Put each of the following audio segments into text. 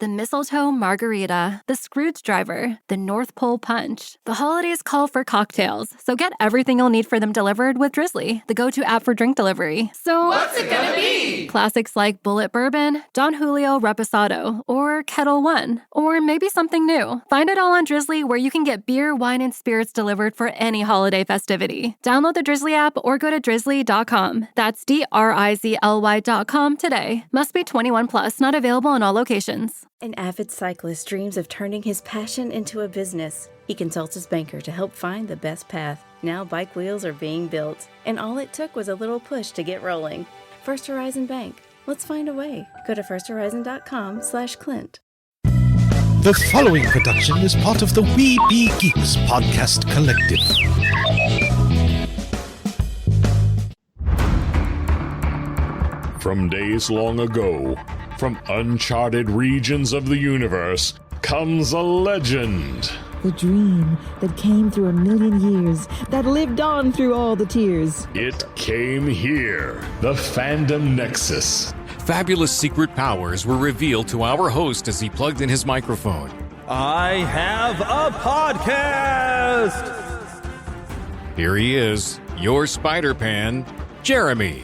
The mistletoe margarita, the Scrooge driver, the North Pole punch. The holidays call for cocktails, so get everything you'll need for them delivered with Drizzly, the go-to app for drink delivery. So, what's it gonna be? Classics like Bullet Bourbon, Don Julio Reposado, or Kettle One, or maybe something new. Find it all on Drizzly, where you can get beer, wine, and spirits delivered for any holiday festivity. Download the Drizzly app or go to drizzly.com. That's DRIZLY.com today. Must be 21 plus, not available in all locations. An avid cyclist dreams of turning his passion into a business. He consults his banker to help find the best path. Now bike wheels are being built, and all it took was a little push to get rolling. First Horizon Bank. Let's find a way. Go to firsthorizon.com/Clint. The following production is part of the We Be Geeks podcast collective. From days long ago, from uncharted regions of the universe, comes a legend. The dream that came through a million years, that lived on through all the tears. It came here, the Fandom Nexus. Fabulous secret powers were revealed to our host as he plugged in his microphone. I have a podcast! Here he is, your Spider-Pan, Jeremy.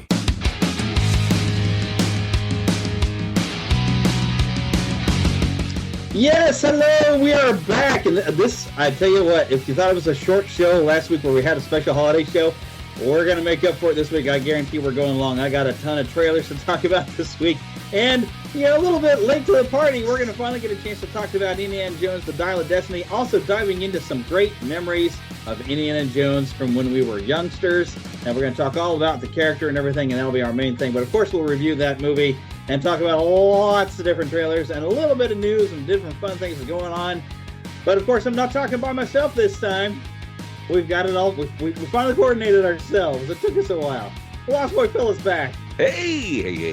Yes, hello, we are back. And this, I tell you what, if you thought it was a short show last week where we had a special holiday show, we're going to make up for it this week. I guarantee we're going long. I got a ton of trailers to talk about this week. And, a little bit late to the party, we're going to finally get a chance to talk about Indiana Jones, The Dial of Destiny. Also diving into some great memories of Indiana Jones from when we were youngsters. And we're going to talk all about the character and everything, and that'll be our main thing. But, of course, we'll review that movie and talk about lots of different trailers and a little bit of news and different fun things that are going on. But, of course, I'm not talking by myself this time. We've got it all. We finally coordinated ourselves. It took us a while. Lost Boy Philip's back. Hey.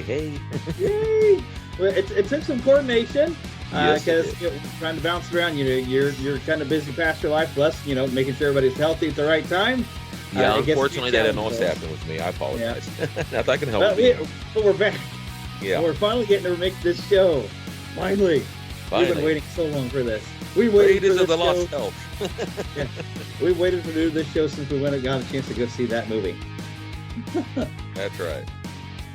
Yay. Well, it took some coordination because trying to bounce around. You're kind of busy past your life. Plus, making sure everybody's healthy at the right time. Yeah, unfortunately, that didn't always happen with me. I apologize. Yeah. Not I can help but we're back. Yeah. We're finally getting to make this show. Finally. We've been waiting so long for this. We waited for this the show. lost health. Yeah. We waited to do this show since we went and got a chance to go see that movie. That's right.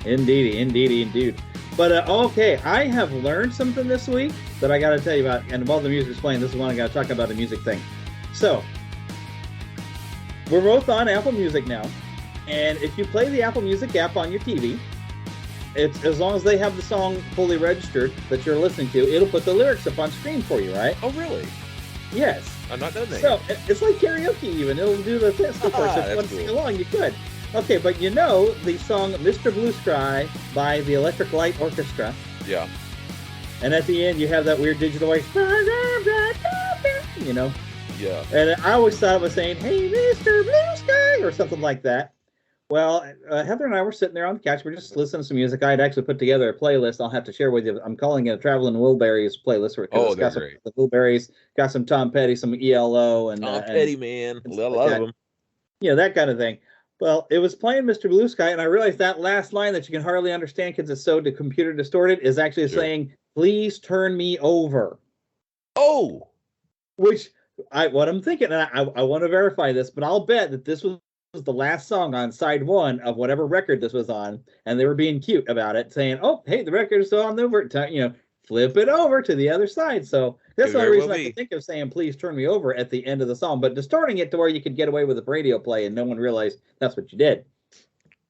Indeed. But, okay, I have learned something this week that I got to tell you about. And while the music's playing, this is one I got to talk about the music thing. So, we're both on Apple Music now. And if you play the Apple Music app on your TV, it's as long as they have the song fully registered that you're listening to, it'll put the lyrics up on screen for you, right? Oh, really? Yes. I'm not done that. So it's like karaoke even. It'll do the test for us. If you want to sing along, you could. Okay, but the song Mr. Blue Sky by the Electric Light Orchestra. Yeah. And at the end, you have that weird digital voice. Yeah. And I always thought it was saying, hey, Mr. Blue Sky, or something like that. Well, Heather and I were sitting there on the couch. We're just listening to some music. I had actually put together a playlist I'll have to share with you. I'm calling it a Traveling Wilburys playlist. Oh, that's great. The Wilburys, got some Tom Petty, some ELO. And Tom Petty, man. Love him. That kind of thing. Well, it was playing Mr. Blue Sky, and I realized that last line that you can hardly understand because it's so computer distorted is actually saying, please turn me over. Oh! Which, what I'm thinking, and I want to verify this, but I'll bet that this was the last song on side one of whatever record this was on, and they were being cute about it, saying, oh, hey, the record is still on over, flip it over to the other side. So that's the only reason I could think of saying, please turn me over at the end of the song, but distorting it to where you could get away with a radio play and no one realized that's what you did.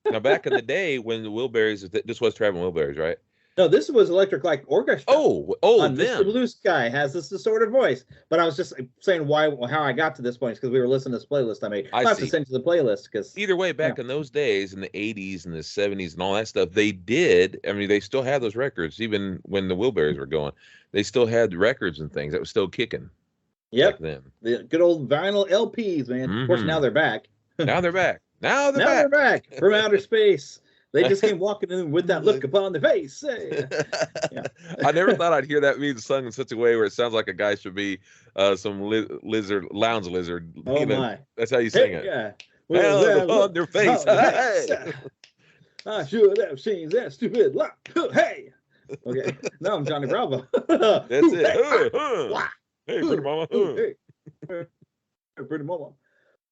Now, back in the day when the Wilburys, this was Traveling Wilburys, right? No, this was Electric Light Orchestra. Oh, Mr. Blue Sky has this distorted voice. But I was just saying how I got to this point is because we were listening to this playlist I made. I'll have to send you the playlist. Either way, back in those days, in the 80s and the 70s and all that stuff, they still had those records, even when the Wilburys were going. They still had records and things that was still kicking. Yep. Back then. The good old vinyl LPs, man. Mm-hmm. Of course, now they're back. Now they're back. They're back from outer space. They just came walking in with that look upon their face. Hey. Yeah. I never thought I'd hear that being sung in such a way where it sounds like a guy should be some lounge lizard. Oh, my. That's how you sing it. Yeah. Well, upon their face. I should have seen that stupid look. Hey. Okay. No, I'm Johnny Bravo. That's it. Wah. Hey, pretty mama. Hey, pretty mama.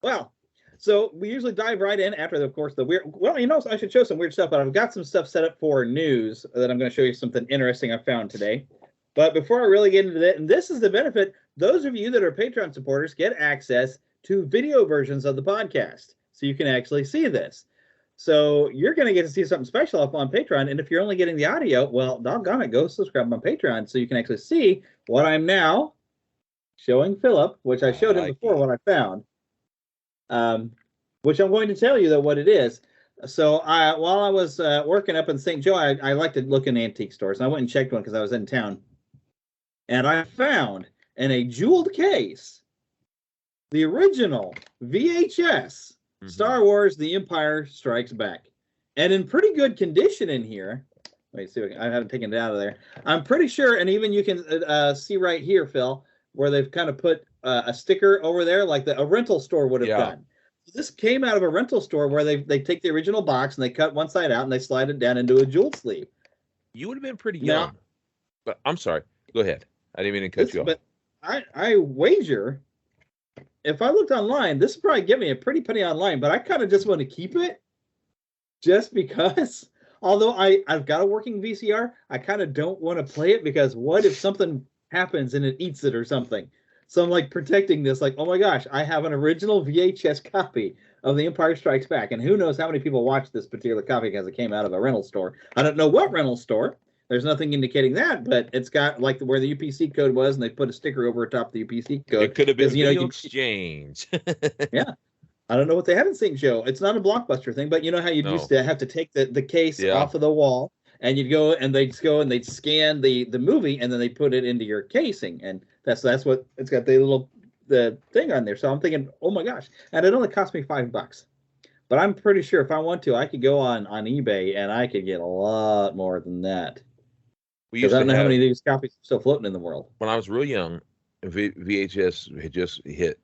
Well, so we usually dive right in after, of course, the weird. Well, I should show some weird stuff, but I've got some stuff set up for news that I'm going to show you something interesting I found today. But before I really get into that, and this is the benefit, those of you that are Patreon supporters get access to video versions of the podcast, so you can actually see this. So you're going to get to see something special up on Patreon. And if you're only getting the audio, well, doggone it, go subscribe on Patreon so you can actually see what I'm now showing Philip, which I showed him before what I found, which I'm going to tell you, though, what it is. So while I was working up in St. Joe, I like to look in antique stores. And I went and checked one because I was in town. And I found in a jeweled case the original VHS Star Wars The Empire Strikes Back. And in pretty good condition in here. Wait, see, I haven't taken it out of there. I'm pretty sure, and even you can see right here, Phil, where they've kind of put a sticker over there like a rental store would have done. This came out of a rental store where they take the original box and they cut one side out and they slide it down into a jeweled sleeve. You would have been pretty young. But I'm sorry. Go ahead. I didn't mean to cut you off. But I wager, if I looked online, this would probably get me a pretty penny online, but I kind of just want to keep it just because. Although I've got a working VCR, I kind of don't want to play it because what if something happens and it eats it or something? So I'm like protecting this, like, oh my gosh, I have an original VHS copy of The Empire Strikes Back. And who knows how many people watched this particular copy because it came out of a rental store. I don't know what rental store. There's nothing indicating that, but it's got like where the UPC code was, and they put a sticker over top the UPC code. It could have been video exchange. Yeah. I don't know what they have in St. Joe. It's not a Blockbuster thing, but you know how you used to have to take the case off of the wall, and you'd go and they'd scan the movie, and then they put it into your casing, and that's what it's got the thing on there. So I'm thinking, oh my gosh, and it only cost me $5. But I'm pretty sure if I want to, I could go on eBay and I could get a lot more than that. Because I don't know how many of these copies are still floating in the world. When I was real young, VHS had just hit,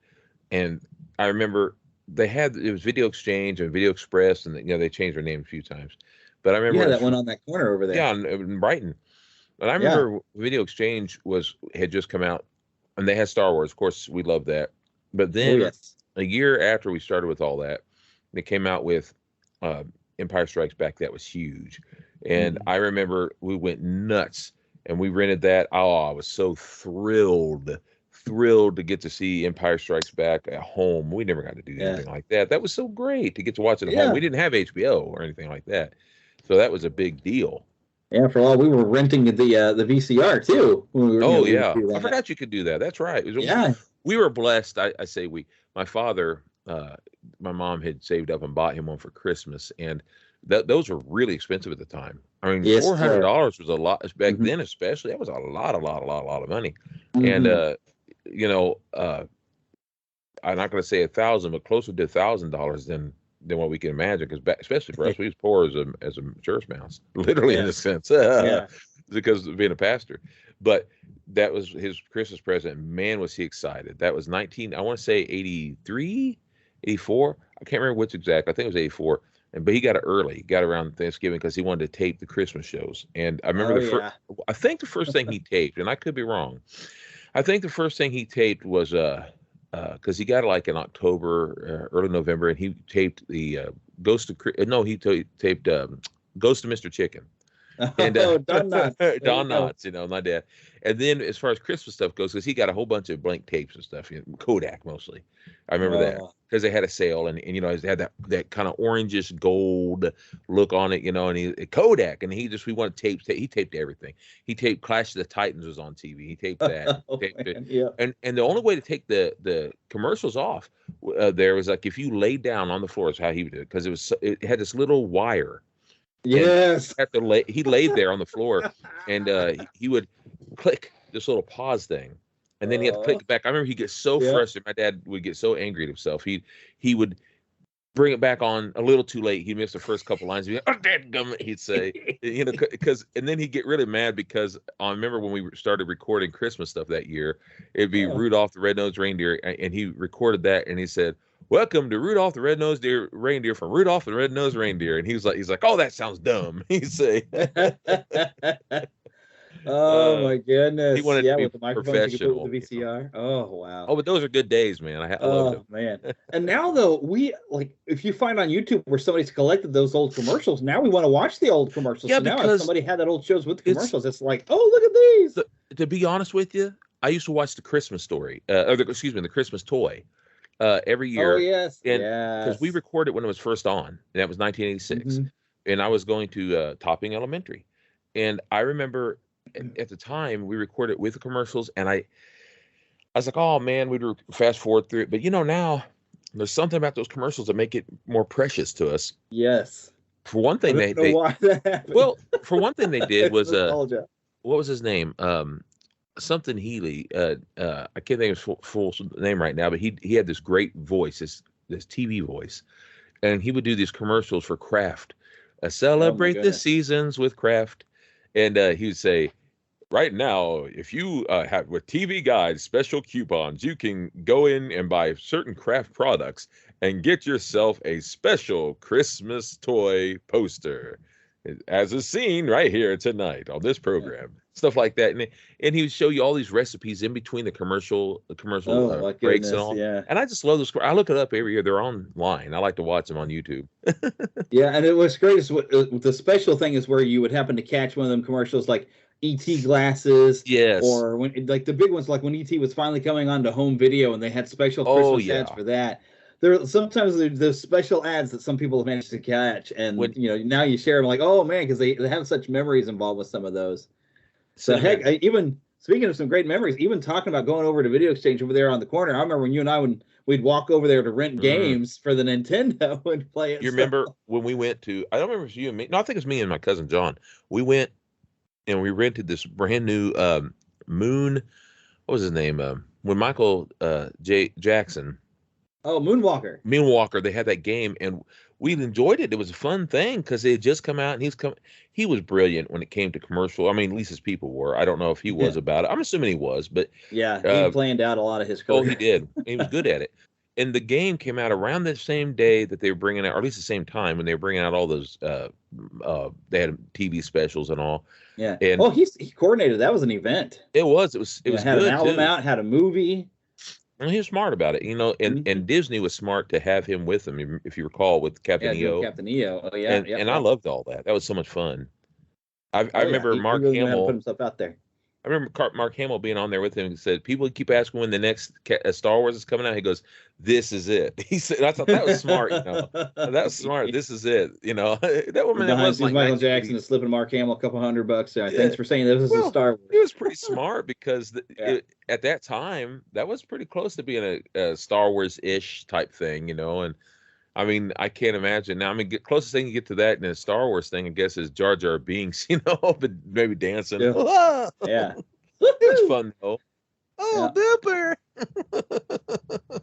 and I remember it was Video Exchange and Video Express, and they changed their name a few times. But I remember that one on that corner over there. Yeah, in Brighton. But I remember Video Exchange had just come out, and they had Star Wars. Of course, we loved that. But then a year after we started with all that, they came out with Empire Strikes Back. That was huge. And I remember we went nuts and we rented that. Oh, I was so thrilled to get to see Empire Strikes Back at home. We never got to do anything like that. That was so great to get to watch it at home. We didn't have HBO or anything like that. So that was a big deal. Yeah, for all we were renting the VCR too. When we were, I forgot you could do that. That's right. We were blessed. I say we. My father, my mom had saved up and bought him one for Christmas, and those were really expensive at the time. I mean, $400 was a lot back then, especially. That was a lot of money. And I'm not going to say 1,000, but closer to $1,000 than what we can imagine. Because especially for us, we was poor as a church mouse, literally in a sense, because of being a pastor. But that was his Christmas present. Man, was he excited! That was I want to say 83, 84. I can't remember which exact. I think it was 84. But he got it early. He got around Thanksgiving because he wanted to tape the Christmas shows. And I remember I think the first thing he taped, and I could be wrong. I think the first thing he taped was because he got it like in October, early November, and he taped the taped Ghost of Mr. Chicken. And Don Knotts. Don Knotts, my dad. And then as far as Christmas stuff goes, because he got a whole bunch of blank tapes and stuff, Kodak mostly. I remember that because they had a sale, and it had that kind of orangish gold look on it, and he Kodak, and we wanted tapes. He taped everything. He taped Clash of the Titans was on TV. He taped that. And the only way to take the commercials off there was like if you laid down on the floor is how he would do it, because it had this little wire. Yes. He laid there on the floor, and he would click this little pause thing, and then he had to click back. I remember he'd get so frustrated. My dad would get so angry at himself. He would bring it back on a little too late. He'd miss the first couple lines. He'd be like, "Oh, dadgummit," he'd say, and then he'd get really mad because I remember when we started recording Christmas stuff that year, it'd be Rudolph the Red-Nosed Reindeer, and he recorded that, and he said, "Welcome to Rudolph the Red-Nosed Reindeer from Rudolph the Red-Nosed Reindeer." And he's like, "Oh, that sounds dumb." He'd say. Oh my goodness! He wanted Yeah, to be with the microphones you could put with the professional. VCR. Oh wow! Oh, but those are good days, man. I loved Oh them. man! And now though, we like if you find on YouTube where somebody's collected those old commercials, now we want to watch the old commercials. Yeah, So now if because somebody had that old shows with the it's commercials, it's like, oh look at these. to be honest with you, I used to watch the Christmas story, the Christmas toy, every Oh year, yes, and because we yes. recorded when it was first on, and that was 1986, Mhm. and I was going to Topping Elementary, and I remember at the time we recorded with the commercials, and I was like, oh man, we'd fast forward through it, but now there's something about those commercials that make it more precious to us. Yes. For one I thing, don't know why that happened. well, for one thing they did was Nostalgia. what was his name? Something Healy. I can't think of his full name right now, but he had this great voice, this TV voice, and he would do these commercials for Kraft. Celebrate the goodness. seasons with Kraft, and he would say, right now, if you have with TV Guide special coupons, you can go in and buy certain Kraft products and get yourself a special Christmas toy poster, as is seen right here tonight on this program. Stuff like that, and he would show you all these recipes in between the commercial Oh my breaks and goodness, all. yeah. And I just love those. I look it up every year. They're online. I like to watch them on YouTube. Yeah, and it was great. The special thing is where you would happen to catch one of them commercials like ET glasses. Yes. Or when like the big ones, like when ET was finally coming onto home video and they had special Oh, Christmas ads yeah. for that. There sometimes there's special ads that some people have managed to catch, and now you share them like, oh man, because they have such memories involved with some of those. So heck, even speaking of some great memories, even talking about going over to Video Exchange over there on the corner, I remember when you and I we'd walk over there to rent games for the Nintendo and play it. You remember when we went to? I don't remember if it was you and me. No, I think it was me and my cousin John. We went and we rented this brand new Moon. What was his name? When Michael J. Jackson. Oh, Moonwalker. They had that game, and we enjoyed it. It was a fun thing because it had just come out, and he was brilliant when it came to commercial. I mean, at least his people were. I don't know if he was about it. I'm assuming he was, but yeah, he planned out a lot of his career. Oh, he did. He was good at it. And the game came out around the same day that they were bringing out, or at least the same time when they were bringing out all those. They had TV specials and all. Yeah. And he coordinated. That was an event. It was. It was had good an album too. out, had a movie. And he was smart about it, and Disney was smart to have him with them, if you recall, with Captain EO. Captain EO. Oh yeah. And I loved all that. That was so much fun. I remember Mark really Hamill put himself out there. I remember Mark Hamill being on there with him and said, people keep asking when the next Star Wars is coming out. He goes, "This is it." He said, I thought that was smart. That was smart. This is it. That woman that was like Michael Jackson is slipping Mark Hamill a couple $100. Thanks for saying this is a Star Wars. It was pretty smart because at that time that was pretty close to being a Star Wars-ish type thing, and I mean, I can't imagine now. I mean, closest thing you get to that in a Star Wars thing, I guess, is Jar Jar Binks, but maybe dancing. Yeah. It was fun though. Dipper.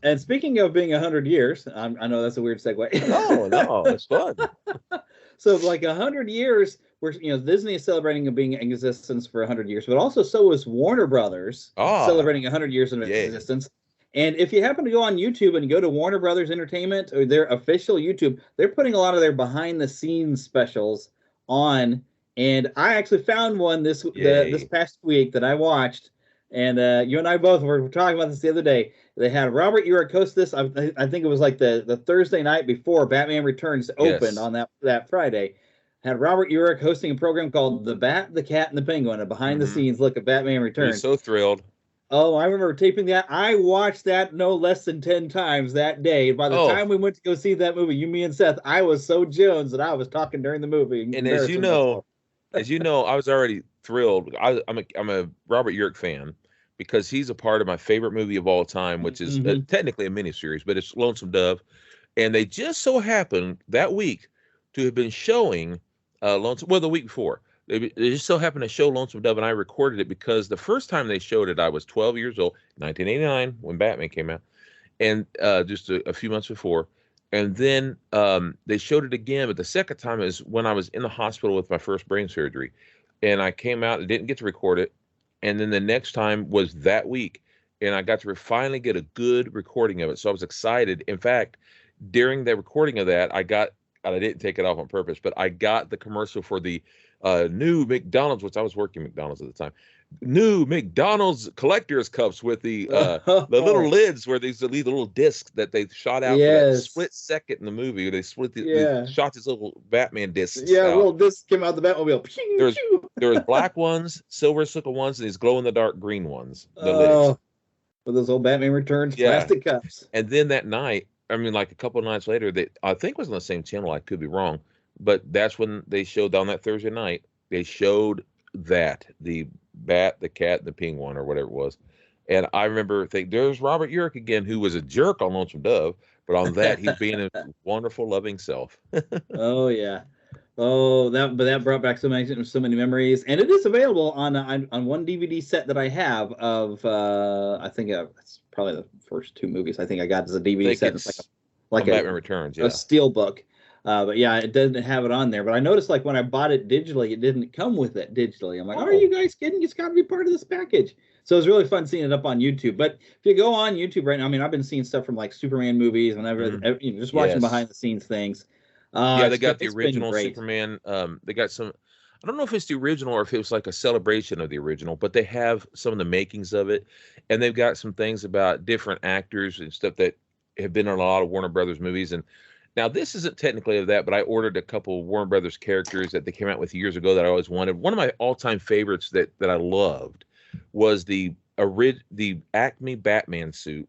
And speaking of being 100 years, I know that's a weird segue. No, it's fun. So, like 100 years, where Disney is celebrating being in existence for 100 years, but also so is Warner Brothers celebrating 100 years of existence. And if you happen to go on YouTube and go to Warner Brothers Entertainment or their official YouTube, they're putting a lot of their behind-the-scenes specials on. And I actually found one this past week that I watched. And you and I both were talking about this the other day. They had Robert Urich host this. I think it was like the Thursday night before Batman Returns opened on that Friday. Had Robert Urich hosting a program called The Bat, the Cat, and the Penguin, a behind-the-scenes look at Batman Returns. So thrilled. Oh, I remember taping that. I watched that no less than 10 times that day. By the time we went to go see that movie, me and Seth, I was so Jones that I was talking during the movie. And as you know, I was already thrilled. I'm a Robert Urich fan because he's a part of my favorite movie of all time, which is technically a miniseries, but it's Lonesome Dove. And they just so happened that week to have been showing the week before. They just so happened to show Lonesome Dove, and I recorded it because the first time they showed it, I was 12 years old, 1989, when Batman came out, and just a few months before. And then they showed it again, but the second time is when I was in the hospital with my first brain surgery. And I came out and didn't get to record it. And then the next time was that week, and I got to finally get a good recording of it. So I was excited. In fact, during the recording of that, I got and I didn't take it off on purpose, but I got the commercial for the new McDonald's, which I was working McDonald's at the time. New McDonald's collector's cups with the little lids where these little discs that they shot out for that split second in the movie. They they shot these little Batman discs. Yeah, little discs came out of the Batmobile. There was black ones, silver sickle ones, and these glow in the dark green ones. The lids. With those old Batman Returns plastic cups. And then that night, I mean, like a couple of nights later, I think it was on the same channel. I could be wrong, but that's when they showed on that Thursday night. They showed that the Bat, the Cat, the Penguin, or whatever it was. And I remember thinking, there's Robert Urich again, who was a jerk on Lonesome Dove, but on that he's being a wonderful, loving self. Oh yeah. Oh, that brought back so many memories, and it is available on one DVD set that I have of I think it's probably the first two movies I think I got as a DVD set. It's like a Batman Returns, a steel book. But yeah, it doesn't have it on there. But I noticed like when I bought it digitally, it didn't come with it digitally. I'm like, are you guys kidding? It's got to be part of this package. So it was really fun seeing it up on YouTube. But if you go on YouTube right now, I mean, I've been seeing stuff from like Superman movies and just watching behind the scenes things. They got the original Superman. They got some. I don't know if it's the original or if it was like a celebration of the original, but they have some of the makings of it, and they've got some things about different actors and stuff that have been in a lot of Warner Brothers movies. And now this isn't technically of that, but I ordered a couple Warner Brothers characters that they came out with years ago that I always wanted. One of my all-time favorites that I loved was the Acme Batman suit.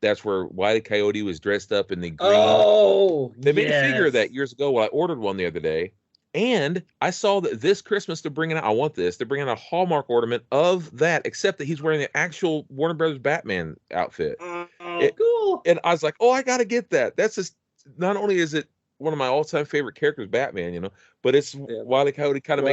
That's where Wile E. Coyote was dressed up in the green. Oh, they made a figure of that years ago. Well, I ordered one the other day, and I saw that this Christmas they're bringing out. I want this. They're bringing out a Hallmark ornament of that, except that he's wearing the actual Warner Brothers Batman outfit. Cool. And I was like, oh, I got to get that. That's just not only is it one of my all-time favorite characters, Batman, but it's Wile E. Coyote kind of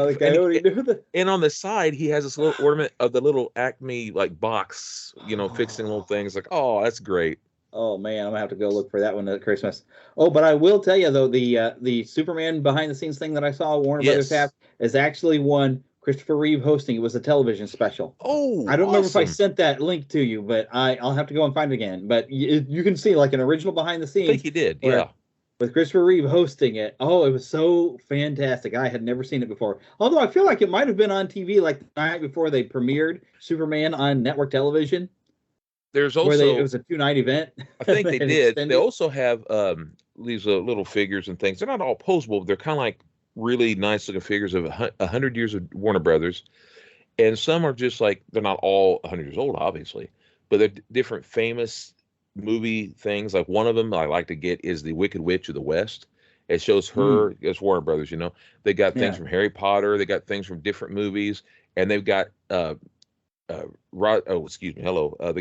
and on the side he has this little ornament of the little Acme like box, fixing little things. Like, oh, that's great. Oh man, I'm gonna have to go look for that one at Christmas. Oh, but I will tell you though, the Superman behind the scenes thing that I saw Warner Brothers have is actually one Christopher Reeve hosting. It was a television special. Oh, I don't remember if I sent that link to you, but I'll have to go and find it again. But you can see like an original behind the scenes. I think you did, yeah. With Christopher Reeve hosting it. Oh, it was so fantastic. I had never seen it before. Although I feel like it might have been on TV like the night before they premiered Superman on network television. There's also it was a 2-night event. I think they did. They also have these little figures and things. They're not all posable, but they're kind of like really nice looking figures of 100 years of Warner Brothers. And some are just like, they're not all 100 years old, obviously, but they're different famous movie things. Like one of them I like to get is the Wicked Witch of the West. It shows her as Warner Brothers. They got things from Harry Potter. They got things from different movies, and they've got they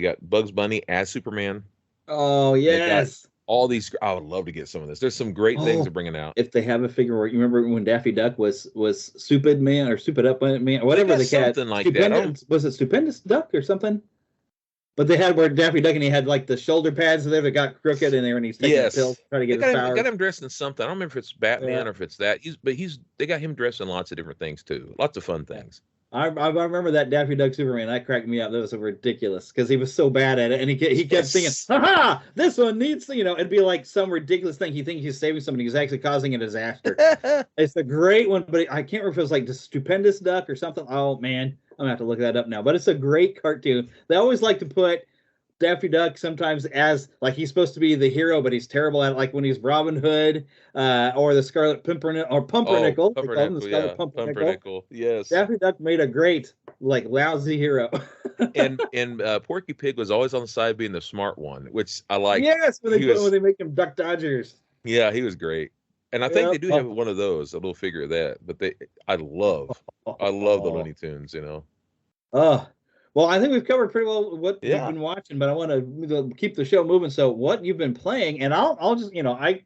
got Bugs Bunny as Superman. Oh yes, all these. I would love to get some of this. There's some great things they're bringing out. If they have a figure where you remember when Daffy Duck was Stupid Man or Stupid Up Man, whatever they had, something like that. Was it Stupendous Duck or something? But they had where Daffy Duck and he had like the shoulder pads there that got crooked in there, and he's taking the pills trying to get his power. They got him dressed in something. I don't remember if it's Batman or if it's that. They got him dressed in lots of different things too. Lots of fun things. I remember that Daffy Duck Superman. That cracked me up. That was so ridiculous because he was so bad at it, and he kept singing, "Ha! This one needs to," it'd be like some ridiculous thing. He thinks he's saving somebody, he's actually causing a disaster. It's a great one, but I can't remember if it was like the Stupendous Duck or something. Oh man, I'm gonna have to look that up now. But it's a great cartoon. They always like to put Daffy Duck sometimes as like he's supposed to be the hero, but he's terrible at it, like when he's Robin Hood or the Scarlet Pimpernel or Pumpernickel. Pumpernickel. Yes. Daffy Duck made a great like lousy hero. and Porky Pig was always on the side being the smart one, which I like. Yes, when they make him Duck Dodgers. Yeah, he was great. And I think they do have one of those, a little figure of that. But I love the Looney Tunes, Oh. Well, I think we've covered pretty well what we've been watching, but I want to keep the show moving. So what you've been playing, and I'll just,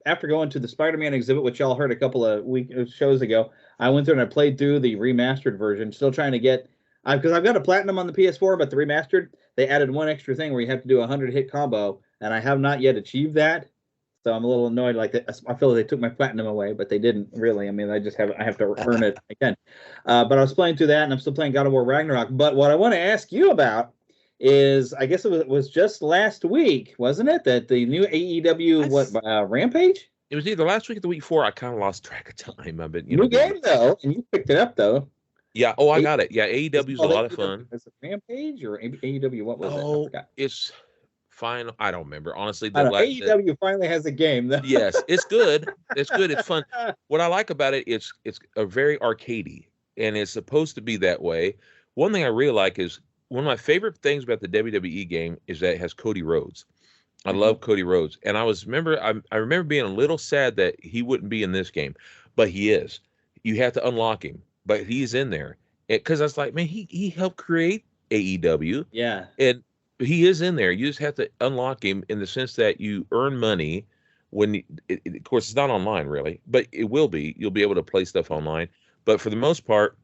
after going to the Spider-Man exhibit, which y'all heard a couple of shows ago, I went through and I played through the remastered version, still trying to get, because I've got a platinum on the PS4, but the remastered, they added one extra thing where you have to do a 100-hit combo, and I have not yet achieved that. So I'm a little annoyed. Like I feel like they took my platinum away, but they didn't really. I mean, I have to earn it again. But I was playing through that, and I'm still playing God of War Ragnarok. But what I want to ask you about is, I guess it was just last week, wasn't it, that the new AEW Rampage? It was either last week or the week before. I kind of lost track of time. I've been, New game though, and you picked it up though. Yeah. Oh, I got it. Yeah, AEW is a lot of fun. Is it Rampage or AEW? What was it? I forgot. It's fine. I don't remember honestly. AEW finally has a game though. Yes, it's good. It's good. It's fun. What I like about it, it's a very arcadey, and it's supposed to be that way. One thing I really like is one of my favorite things about the WWE game is that it has Cody Rhodes. I love Cody Rhodes, and I remember being a little sad that he wouldn't be in this game, but he is. You have to unlock him, but he's in there because I was like, man, he helped create AEW. Yeah, and he is in there. You just have to unlock him in the sense that you earn money when, of course, it's not online really, but it will be. You'll be able to play stuff online, but for the most part.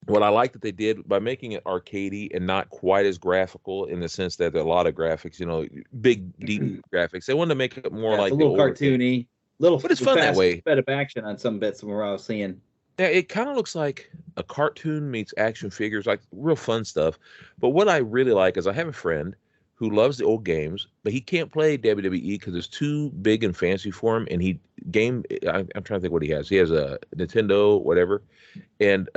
What I like that they did by making it arcadey and not quite as graphical in the sense that there are a lot of graphics, big, deep graphics. They wanted to make it more like a little cartoony, but it's fun that way. Bit of action on some bits where I was seeing. Yeah, it kind of looks like a cartoon meets action figures, like real fun stuff. But what I really like is I have a friend who loves the old games, but he can't play WWE because it's too big and fancy for him. And I'm trying to think what he has. He has a Nintendo, whatever, and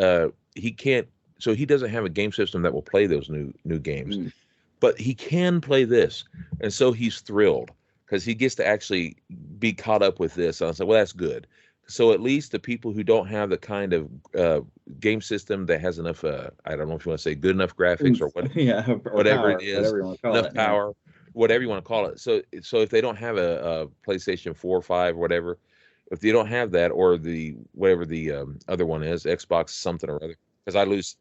he can't, so he doesn't have a game system that will play those new games, but he can play this, and so he's thrilled because he gets to actually be caught up with this. And I was like, well, that's good. So at least the people who don't have the kind of game system that has enough, I don't know if you want to say good enough graphics or whatever it is, enough power, whatever you want to call it. So if they don't have a PlayStation 4 or 5 or whatever, if you don't have that or whatever the other one is, Xbox something or other. Because I lose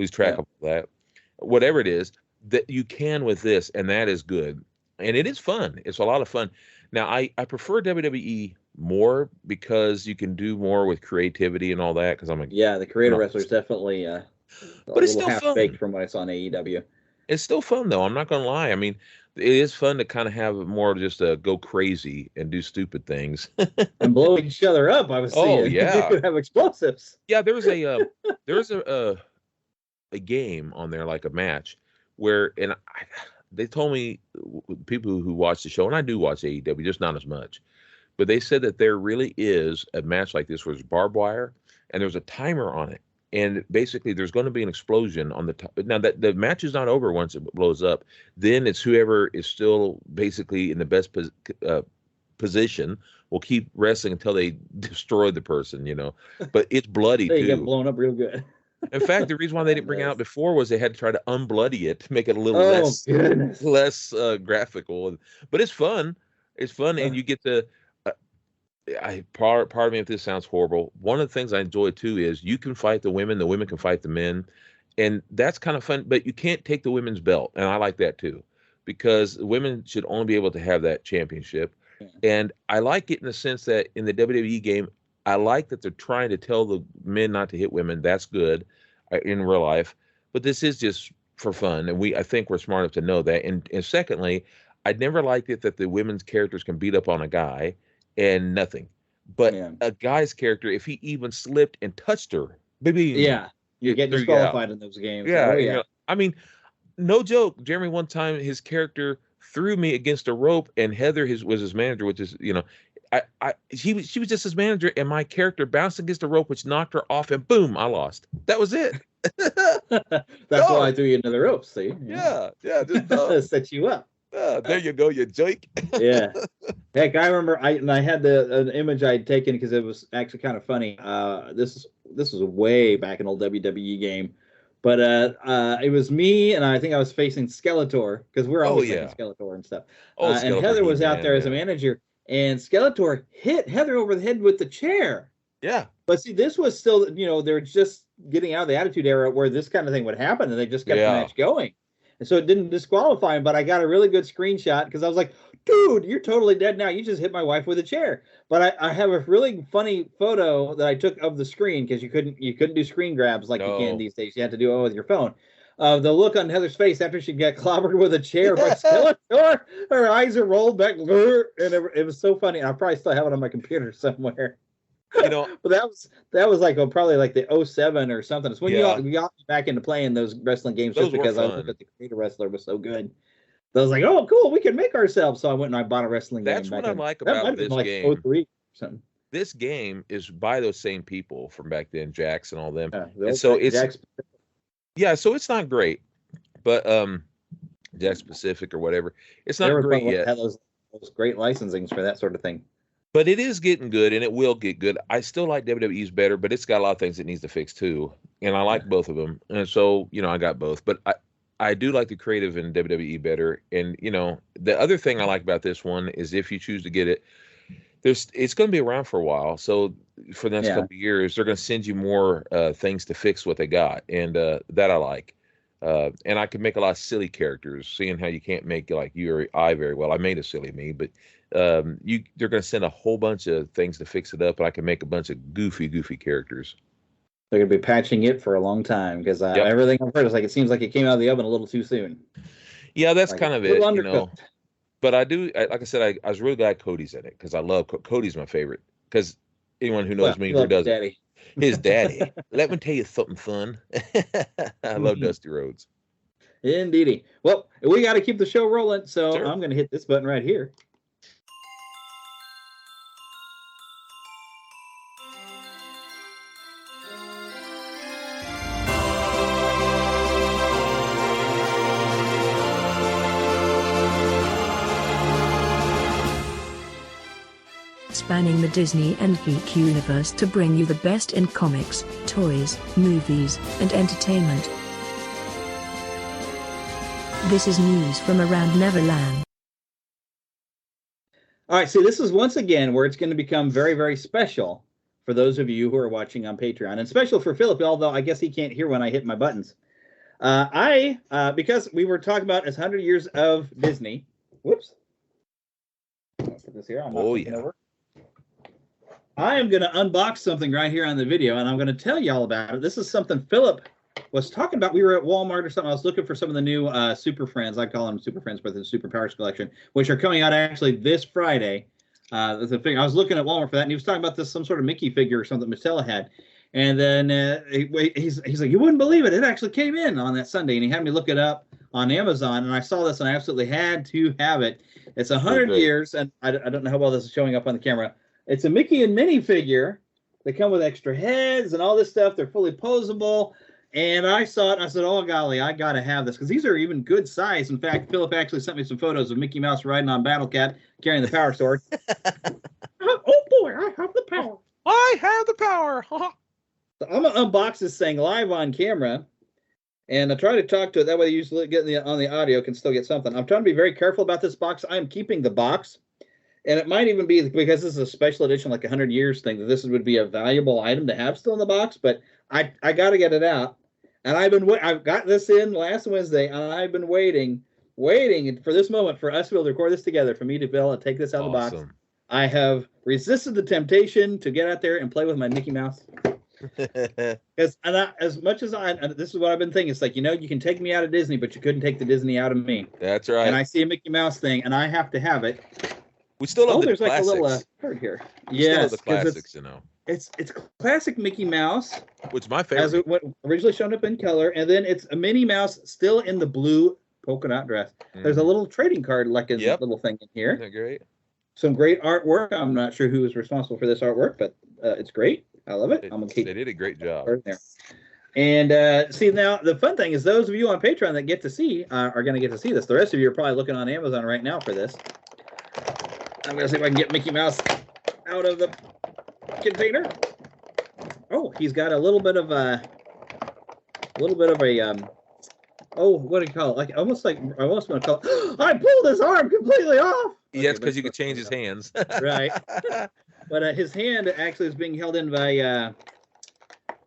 track of that. Whatever it is that you can with this, and that is good, and it is fun. It's a lot of fun. Now I prefer WWE more because you can do more with creativity and all that. Because the creative wrestlers definitely, but it's still fun. Baked from what I saw on AEW. It's still fun though. I'm not gonna lie. I mean, it is fun to kind of have more just go crazy and do stupid things and blow each other up. I was seeing. Oh yeah, you could have explosives. Yeah, there was a game on there, like a match where, they told me, people who watch the show, and I do watch AEW, just not as much, but they said that there really is a match like this where there's barbed wire and there's a timer on it. And basically, there's going to be an explosion on the top. Now, that the match is not over once it blows up. Then it's whoever is still basically in the best position will keep wrestling until they destroy the person, But it's bloody, too. They get blown up real good. In fact, the reason why they didn't bring it out before was they had to try to unbloody it to make it a little less graphical. But it's fun. It's fun, and you get to... pardon me if this sounds horrible. One of the things I enjoy too is you can fight the women can fight the men, and that's kind of fun. But you can't take the women's belt, and I like that too, because women should only be able to have that championship. Yeah. And I like it in the sense that in the WWE game, I like that they're trying to tell the men not to hit women. That's good in real life, but this is just for fun, and I think we're smart enough to know that. And secondly, I never liked it that the women's characters can beat up on a guy and nothing, but a guy's character, if he even slipped and touched her, maybe you get disqualified in those games. I mean, no joke, Jeremy, one time his character threw me against a rope, and Heather was his manager, which is she was just his manager, and my character bounced against the rope, which knocked her off, and boom, I lost. That was it. That's why I threw you into the ropes. See, just set you up. There you go, you joke. Yeah. Heck, I remember I had an image I had taken because it was actually kind of funny. This was way back in old WWE game, but it was me, and I think I was facing Skeletor because we're always facing Skeletor and stuff. And Heather was out there as a manager, and Skeletor hit Heather over the head with the chair. Yeah. But see, this was still, they're just getting out of the Attitude Era where this kind of thing would happen, and they just kept the match going. And so it didn't disqualify him, but I got a really good screenshot because I was like, dude, you're totally dead now. You just hit my wife with a chair. But I have a really funny photo that I took of the screen because you couldn't do screen grabs like you can these days. You had to do it with your phone. The look on Heather's face after she got clobbered with a chair by Skeletor, her eyes are rolled back, and it was so funny. And I probably still have it on my computer somewhere. But that was like probably like the 07 or something. It's when you got back into playing those wrestling games just because I was that the creator wrestler was so good. I was like, oh, cool, we can make ourselves. So I went and I bought a wrestling game. That's what I like that might about have been this like game. 03 or something. This game is by those same people from back then, Jax and all them. Yeah, and so it's Jack's, so it's not great, but Jax Pacific or whatever, it's not great yet. Had those great licensings for that sort of thing. But it is getting good, and it will get good. I still like WWE's better, but it's got a lot of things it needs to fix too, and I like both of them. And so I got both, but I do like the creative in WWE better. And the other thing I like about this one is if you choose to get it, it's going to be around for a while. So for the next couple of years, they're going to send you more things to fix what they got, and that I like. And I can make a lot of silly characters, seeing how you can't make like you or I very well. I made a silly me, but they're going to send a whole bunch of things to fix it up, and I can make a bunch of goofy characters. They're going to be patching it for a long time because everything I've heard is like it seems like it came out of the oven a little too soon. Yeah, that's kind of it, But I do, like I said, I was really glad Cody's in it because I love Cody's my favorite. Because anyone who knows me who does it, his daddy. Let me tell you something fun. I love Dusty Rhodes. Indeedy. Well, we got to keep the show rolling, so Sure. I'm going to hit this button right here. Spanning the Disney and geek universe to bring you the best in comics, toys, movies, and entertainment. This is news from around Neverland. All right, so this is once again where it's going to become very, very special for those of you who are watching on Patreon, and special for Philip, although I guess he can't hear when I hit my buttons. Because we were talking about his 100 years of Disney. Whoops. I'll put this here. Over. I am going to unbox something right here on the video, and I'm going to tell you all about it. This is something Philip was talking about. We were at Walmart or something. I was looking for some of the new Super Friends. I call them Super Friends, but the Super Powers collection, which are coming out actually this Friday. I was looking at Walmart for that, and he was talking about some sort of Mickey figure or something Mattel had. And then he's like, you wouldn't believe it. It actually came in on that Sunday, and he had me look it up on Amazon, and I saw this, and I absolutely had to have it. It's 100 years, and I don't know how well this is showing up on the camera. It's a Mickey and Minnie figure. They come with extra heads and all this stuff. They're fully posable. And I saw it, and I said, oh, golly, I got to have this, because these are even good size. In fact, Philip actually sent me some photos of Mickey Mouse riding on Battle Cat, carrying the power sword. Oh, boy, I have the power. I have the power. So I'm going to unbox this thing live on camera, and I try to talk to it. That way you get on the audio, can still get something. I'm trying to be very careful about this box. I am keeping the box. And it might even be, because this is a special edition, like 100 years thing, that this would be a valuable item to have still in the box. But I got to get it out. And I've got this in last Wednesday, and I've been waiting for this moment for us to be able to record this together, for me to be able to take this out of the box. I have resisted the temptation to get out there and play with my Mickey Mouse. As much as this is what I've been thinking. It's like, you can take me out of Disney, but you couldn't take the Disney out of me. That's right. And I see a Mickey Mouse thing, and I have to have it. We still have the there's classics. Like a little card here. Yes, the classics, It's classic Mickey Mouse, which is my favorite. As it originally shown up in color, and then it's a Minnie Mouse still in the blue polka dot dress. There's a little trading card like a little thing in here. Isn't that great? Some great artwork. I'm not sure who is responsible for this artwork, but it's great. I love it. I'm gonna keep. They did a great job. There. And see, now the fun thing is those of you on Patreon that get to see are going to get to see this. The rest of you are probably looking on Amazon right now for this. I'm going to see if I can get Mickey Mouse out of the container. Oh, he's got a little bit of a what do you call it? Like I almost want to call it. I pulled his arm completely off. Yeah, it's because you could change his hands. Right. But his hand actually is being held in by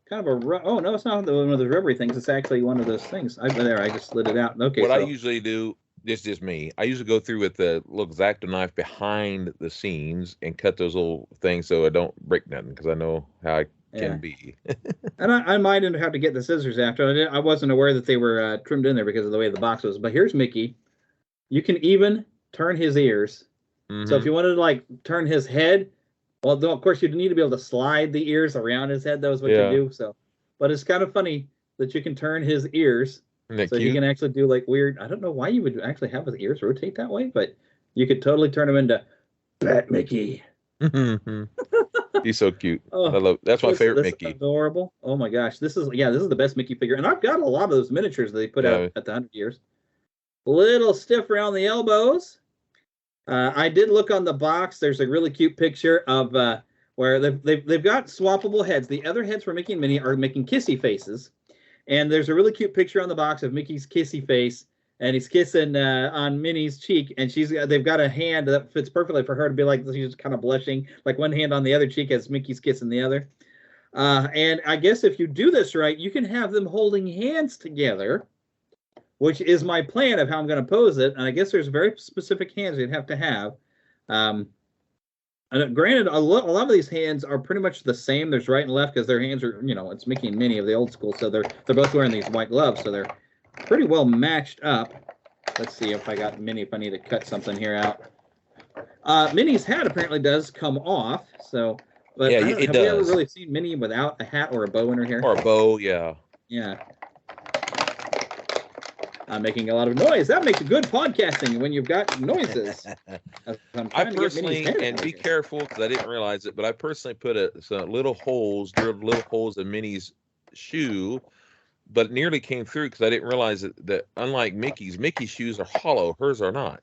kind of a. Oh no, it's not one of those rubbery things. It's actually one of those things. I just slid it out. Okay. What I usually do. This is just me. I usually go through with the little X-Acto knife behind the scenes and cut those little things so I don't break nothing, because I know how I can be. And I might have to get the scissors after. I wasn't aware that they were trimmed in there because of the way the box was. But here's Mickey. You can even turn his ears. Mm-hmm. So if you wanted to turn his head, well, of course you'd need to be able to slide the ears around his head. That was what you do. So, but it's kind of funny that you can turn his ears Isn't that So cute? he can actually do like weird. I don't know why you would actually have his ears rotate that way, but you could totally turn him into Bat Mickey. He's so cute. Oh, That's my favorite this Mickey. is adorable. Oh my gosh, this is the best Mickey figure, and I've got a lot of those miniatures that they put out at the 100 years. A little stiff around the elbows. I did look on the box. There's a really cute picture of where they've got swappable heads. The other heads for Mickey and Minnie are making kissy faces, and there's a really cute picture on the box of Mickey's kissy face, and he's kissing on Minnie's cheek, and they've got a hand that fits perfectly for her to be like she's kind of blushing, like one hand on the other cheek as Mickey's kissing the other. And I guess if you do this right, you can have them holding hands together, which is my plan of how I'm going to pose it. And I guess there's very specific hands you'd have to have. And granted, a lot of these hands are pretty much the same. There's right and left because their hands are, it's Mickey and Minnie of the old school. So they're both wearing these white gloves. So they're pretty well matched up. Let's see if I got Minnie, if I need to cut something here out. Minnie's hat apparently does come off. So, but yeah, have it we ever does. really seen Minnie without a hat or a bow in her hair? Or a bow, yeah. Yeah. I'm making a lot of noise. That makes good podcasting when you've got noises. I personally, and be careful because I didn't realize it, but I personally put some little holes, drilled little holes in Minnie's shoe, but it nearly came through because I didn't realize that unlike Mickey's shoes are hollow, hers are not.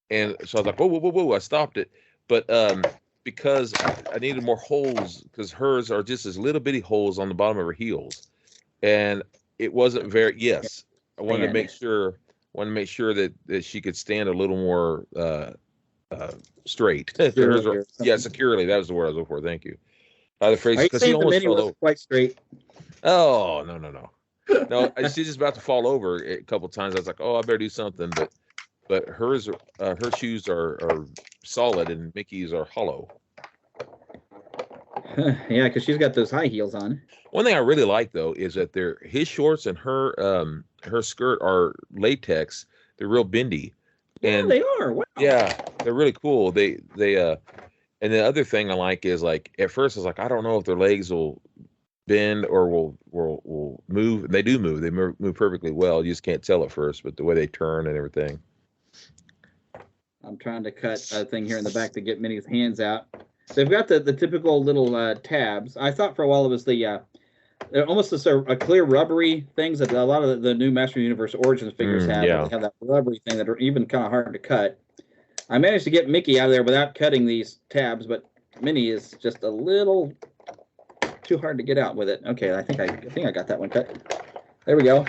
And so I was like, whoa, I stopped it. But because I needed more holes because hers are just as little bitty holes on the bottom of her heels. And it wasn't very, yes. I wanted to make sure that she could stand a little more straight. Securely. That was the word I was looking for. Thank you. The phrase because he almost fell over. Quite straight. Oh no! No, she's just about to fall over a couple times. I was like, oh, I better do something. But her shoes are solid and Mickey's are hollow. Yeah, because she's got those high heels on. One thing I really like though is that his shorts and her skirt are latex. They're real bendy. And they are. Wow. Yeah, they're really cool. They and the other thing I like is like at first I was like, I don't know if their legs will bend or will move. And they do move. They move perfectly well. You just can't tell at first, but the way they turn and everything. I'm trying to cut a thing here in the back to get Minnie's hands out. They've got the typical little tabs. I thought for a while it was the almost a clear rubbery things that a lot of the new Master Universe Origins figures have. Yeah. They have that rubbery thing that are even kind of hard to cut. I managed to get Mickey out of there without cutting these tabs, but Minnie is just a little too hard to get out with it. Okay, I think I got that one cut. There we go.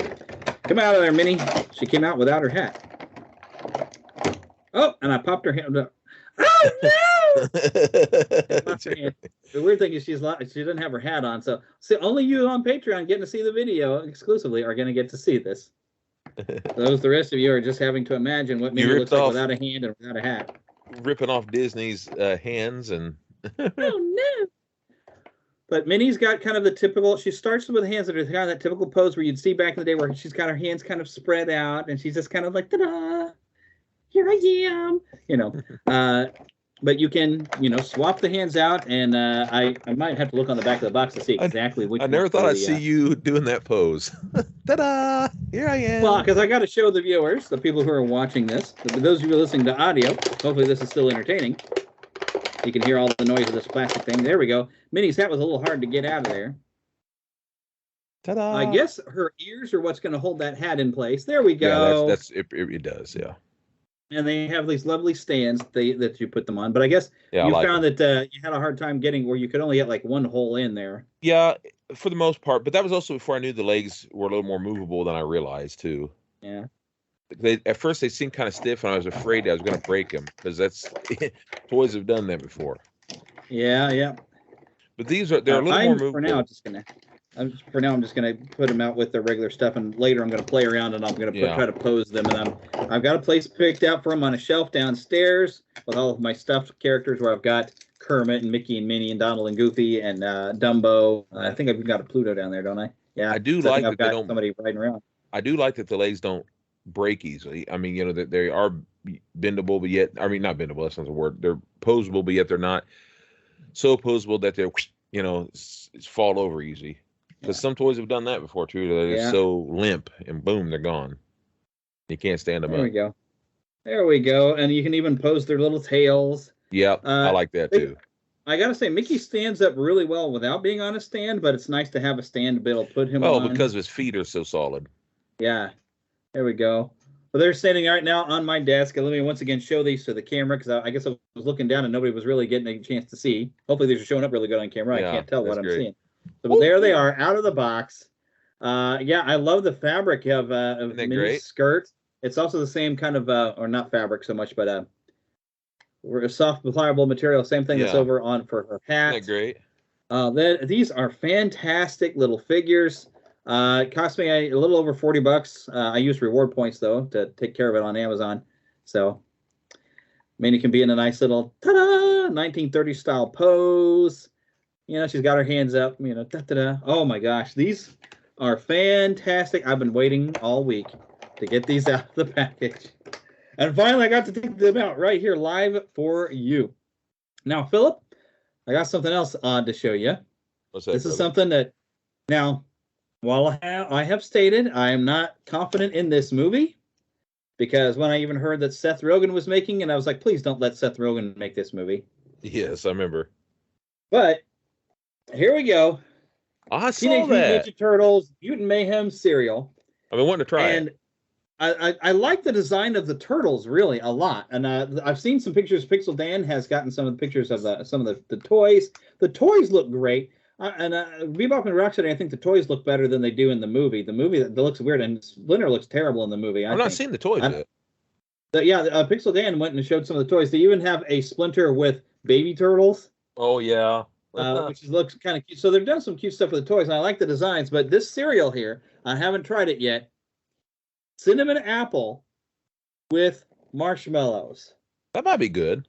Come out of there, Minnie. She came out without her hat. Oh, and I popped her hand up. Oh no! The weird thing is she doesn't have her hat on, so only you on Patreon getting to see the video exclusively are going to get to see this. The rest of you are just having to imagine what Minnie looks like without a hand and without a hat. Ripping off Disney's hands and. Oh no! But Minnie's got kind of the typical. She starts with hands that are kind of that typical pose where you'd see back in the day, where she's got her hands kind of spread out and she's just kind of like, ta-da! Here I am, but you can, swap the hands out, and I might have to look on the back of the box to see exactly which. I never thought I'd see you doing that pose. Ta-da! Here I am. Well, because I got to show the viewers, the people who are watching this, those of you listening to audio, hopefully this is still entertaining. You can hear all the noise of this plastic thing. There we go. Minnie's hat was a little hard to get out of there. Ta-da! I guess her ears are what's going to hold that hat in place. There we go. Yeah, it does, yeah. And they have these lovely stands that you put them on. But I guess you found that you had a hard time getting where you could only get like one hole in there. Yeah, for the most part. But that was also before I knew the legs were a little more movable than I realized, too. Yeah. At first, they seemed kind of stiff, and I was afraid I was going to break them because toys have done that before. Yeah. But they're a little more movable. For now, I'm just gonna put them out with their regular stuff, and later I'm gonna play around and I'm gonna try to pose them. And I've got a place picked out for them on a shelf downstairs with all of my stuffed characters, where I've got Kermit and Mickey and Minnie and Donald and Goofy and Dumbo. I think I've got a Pluto down there, don't I? Yeah, I do like that I've got somebody riding around. I do like that the legs don't break easily. I mean, that they are bendable, but yet not bendable. That's not the word. They're posable, but yet they're not so posable that they're fall over easy. Because some toys have done that before too. They're just so limp, and boom, they're gone. You can't stand them There up. we go. There we go. And you can even pose their little tails. Yep, I like that too. I gotta say, Mickey stands up really well without being on a stand, but it's nice to have a stand to be able to put him on. Oh, because his feet are so solid. Yeah. There we go. Well, they're standing right now on my desk. And let me once again show these to the camera, because I guess I was looking down and nobody was really getting a chance to see. Hopefully these are showing up really good on camera. I can't tell what I'm seeing. So there they are, out of the box. I love the fabric of Minnie's skirt. It's also the same kind of, or not fabric so much, but a soft, pliable material. Same thing that's over on for her hat. Isn't that great? These are fantastic little figures. It cost me a little over $40. I use reward points though to take care of it on Amazon. So, Minnie can be in a nice little ta-da 1930s style pose. You know, she's got her hands up. You know, da-da-da. Oh my gosh, these are fantastic. I've been waiting all week to get these out of the package, and finally I got to take them out right here live for you. Now, Philip, I got something else odd to show you. What's that? This is something that now. While I have stated I am not confident in this movie, because when I even heard that Seth Rogen was making, and I was like, please don't let Seth Rogen make this movie. Yes, I remember. But here we go. I saw Teenage that. Mutant Ninja Turtles Mutant Mayhem cereal. I've been wanting to try it. I like the design of the turtles really a lot, and I've seen some pictures. Pixel Dan has gotten some of the pictures of some of the toys. The toys look great. Bebop and Rocksteady, I think the toys look better than they do in the movie. The movie that looks weird, and Splinter looks terrible in the movie. I've not seen the toys yet. Pixel Dan went and showed some of the toys. They even have a Splinter with baby turtles. Oh yeah, which looks kind of cute. So they've done some cute stuff with the toys, and I like the designs. But this cereal here, I haven't tried it yet. Cinnamon apple with marshmallows. That might be good.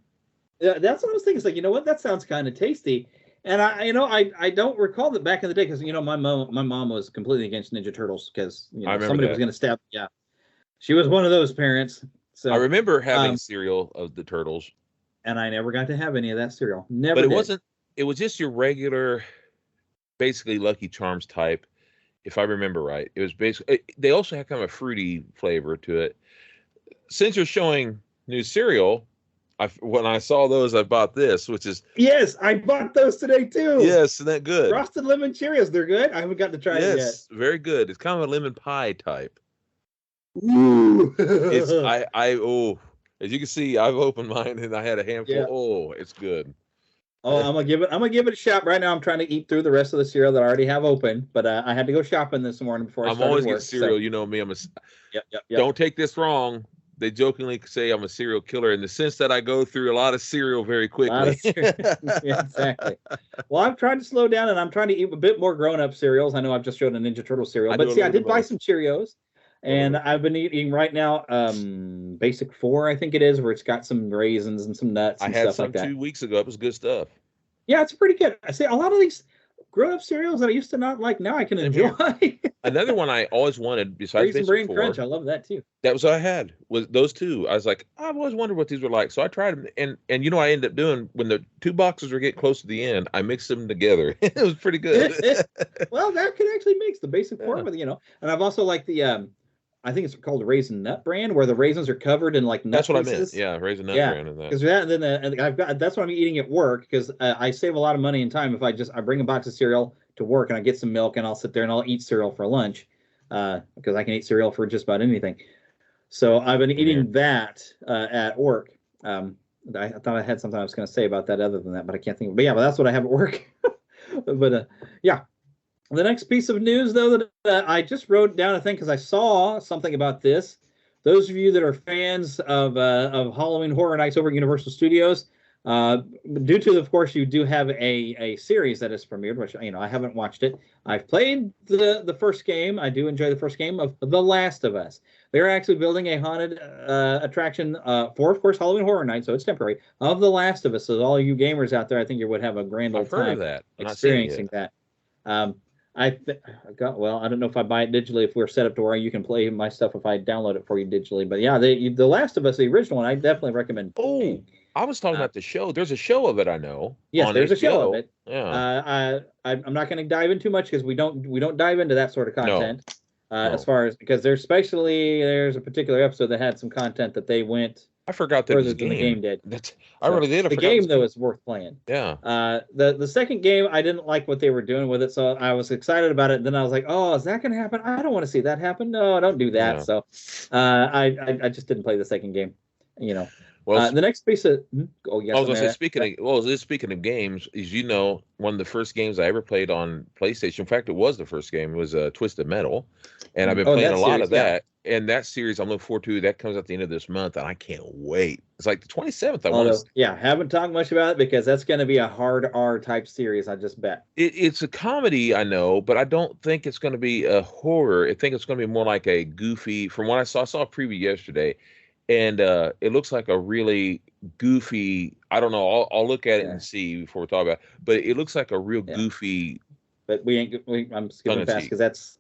Yeah, that's what I was thinking. It's like, you know what? That sounds kind of tasty. And I don't recall that back in the day, because my mom was completely against Ninja Turtles because somebody was going to stab. Yeah, she was one of those parents. So I remember having cereal of the Turtles, and I never got to have any of that cereal. Never. But it wasn't. It was just your regular, basically Lucky Charms type, if I remember right. It was basically. They also had kind of a fruity flavor to it. Since you're showing new cereal. When I saw those, I bought this, which is... Yes, I bought those today, too. Yes, isn't that good? Frosted Lemon Cheerios, they're good. I haven't got to try it yet. Yes, very good. It's kind of a lemon pie type. Ooh. As you can see, I've opened mine, and I had a handful. Yeah. Oh, it's good. Oh, I'm gonna give it a shot. Right now, I'm trying to eat through the rest of the cereal that I already have open, but I had to go shopping this morning before I started always work, getting cereal. So. You know me. Yep. Don't take this wrong. They jokingly say I'm a serial killer in the sense that I go through a lot of cereal very quickly. Yeah, exactly. Well, I've tried to slow down, and I'm trying to eat a bit more grown-up cereals. I know I've just showed a Ninja Turtle cereal, but see, I did buy some Cheerios, and I've been eating right now Basic 4, I think it is, where it's got some raisins and some nuts and stuff like that. I had some 2 weeks ago. It was good stuff. Yeah, it's pretty good. I see a lot of these grown-up cereals that I used to not like, now I can enjoy. Another one I always wanted, besides Raisin Bran Crunch, I love that too. That was what I had, was those two. I was like, I've always wondered what these were like. So I tried them, and I ended up doing, when the two boxes were getting close to the end, I mixed them together. It was pretty good. Well, that could actually mix the Basic 4 with, and I've also liked the, I think it's called Raisin Nut Bran, where the raisins are covered in like nut That's what pieces. I meant. Yeah, Raisin Nut Bran and that. Because and I've got, that's what I'm eating at work, because I save a lot of money and time if I bring a box of cereal to work and I get some milk and I'll sit there and I'll eat cereal for lunch, because I can eat cereal for just about anything. So I've been eating that at work. I thought I had something I was going to say about that other than that, but I can't think. But that's what I have at work. But the next piece of news, though, that I just wrote down, I think, because I saw something about this. Those of you that are fans of Halloween Horror Nights over at Universal Studios, due to, of course, you do have a series that is premiered, which I haven't watched it. I've played the first game. I do enjoy the first game of The Last of Us. They're actually building a haunted attraction for, of course, Halloween Horror Nights, so it's temporary, of The Last of Us. So all you gamers out there, I think you would have a grand old time experiencing that. I don't know if I buy it digitally, if we're set up to where you can play my stuff if I download it for you digitally. But yeah, The Last of Us, the original one, I definitely recommend. I was talking about the show. There's a show of it, I know. Yes, on there's a show HBO. of it. Yeah. I'm not going to dive in too much because we don't dive into that sort of content. No. As far as because there's a particular episode that had some content that they went. I forgot that further the than the game did. I really did. The game though is worth playing. Yeah. The second game, I didn't like what they were doing with it, so I was excited about it. And then I was like, oh, is that going to happen? I don't want to see that happen. No, don't do that. Yeah. So, I just didn't play the second game. Well, the next piece of yes, I was going to say speaking of games, as you know, one of the first games I ever played on PlayStation. In fact, it was the first game. It was Twisted Metal, and I've been playing a lot of that. And that series I'm looking forward to. That comes at the end of this month, and I can't wait. It's like the 27th. Haven't talked much about it because that's going to be a hard R type series. I just bet it's a comedy, I know, but I don't think it's going to be a horror. I think it's going to be more like a goofy. From what I saw a preview yesterday, and it looks like a really goofy. I don't know. I'll look at it and see before we talk about it. But it looks like a real goofy. But I'm skipping fast because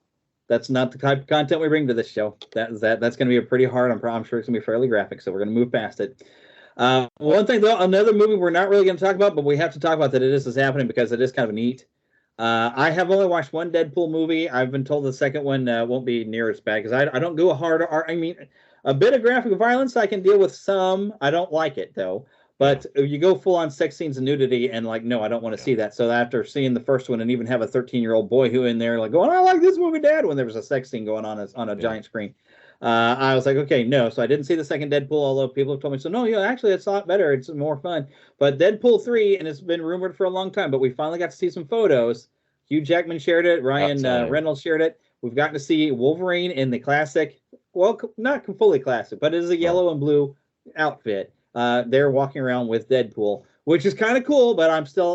that's not the type of content we bring to this show. That's going to be a pretty hard. I'm sure it's going to be fairly graphic, so we're going to move past it. One thing though, another movie we're not really going to talk about, but we have to talk about that it is happening because it is kind of neat. I have only watched one Deadpool movie. I've been told the second one won't be near as bad because I don't go hard. I mean, a bit of graphic violence I can deal with some. I don't like it though. But you go full on sex scenes and nudity and no, I don't want to see that. So after seeing the first one and even have a 13-year-old boy who in there going, I like this movie, Dad, when there was a sex scene going on a giant screen. I was like, okay, no. So I didn't see the second Deadpool, although people have told me, so no, actually it's a lot better. It's more fun. But Deadpool 3, and it's been rumored for a long time, but we finally got to see some photos. Hugh Jackman shared it. Ryan Reynolds shared it. We've gotten to see Wolverine in the classic, well, not fully classic, but it is a yellow and blue outfit. They're walking around with Deadpool, which is kind of cool, but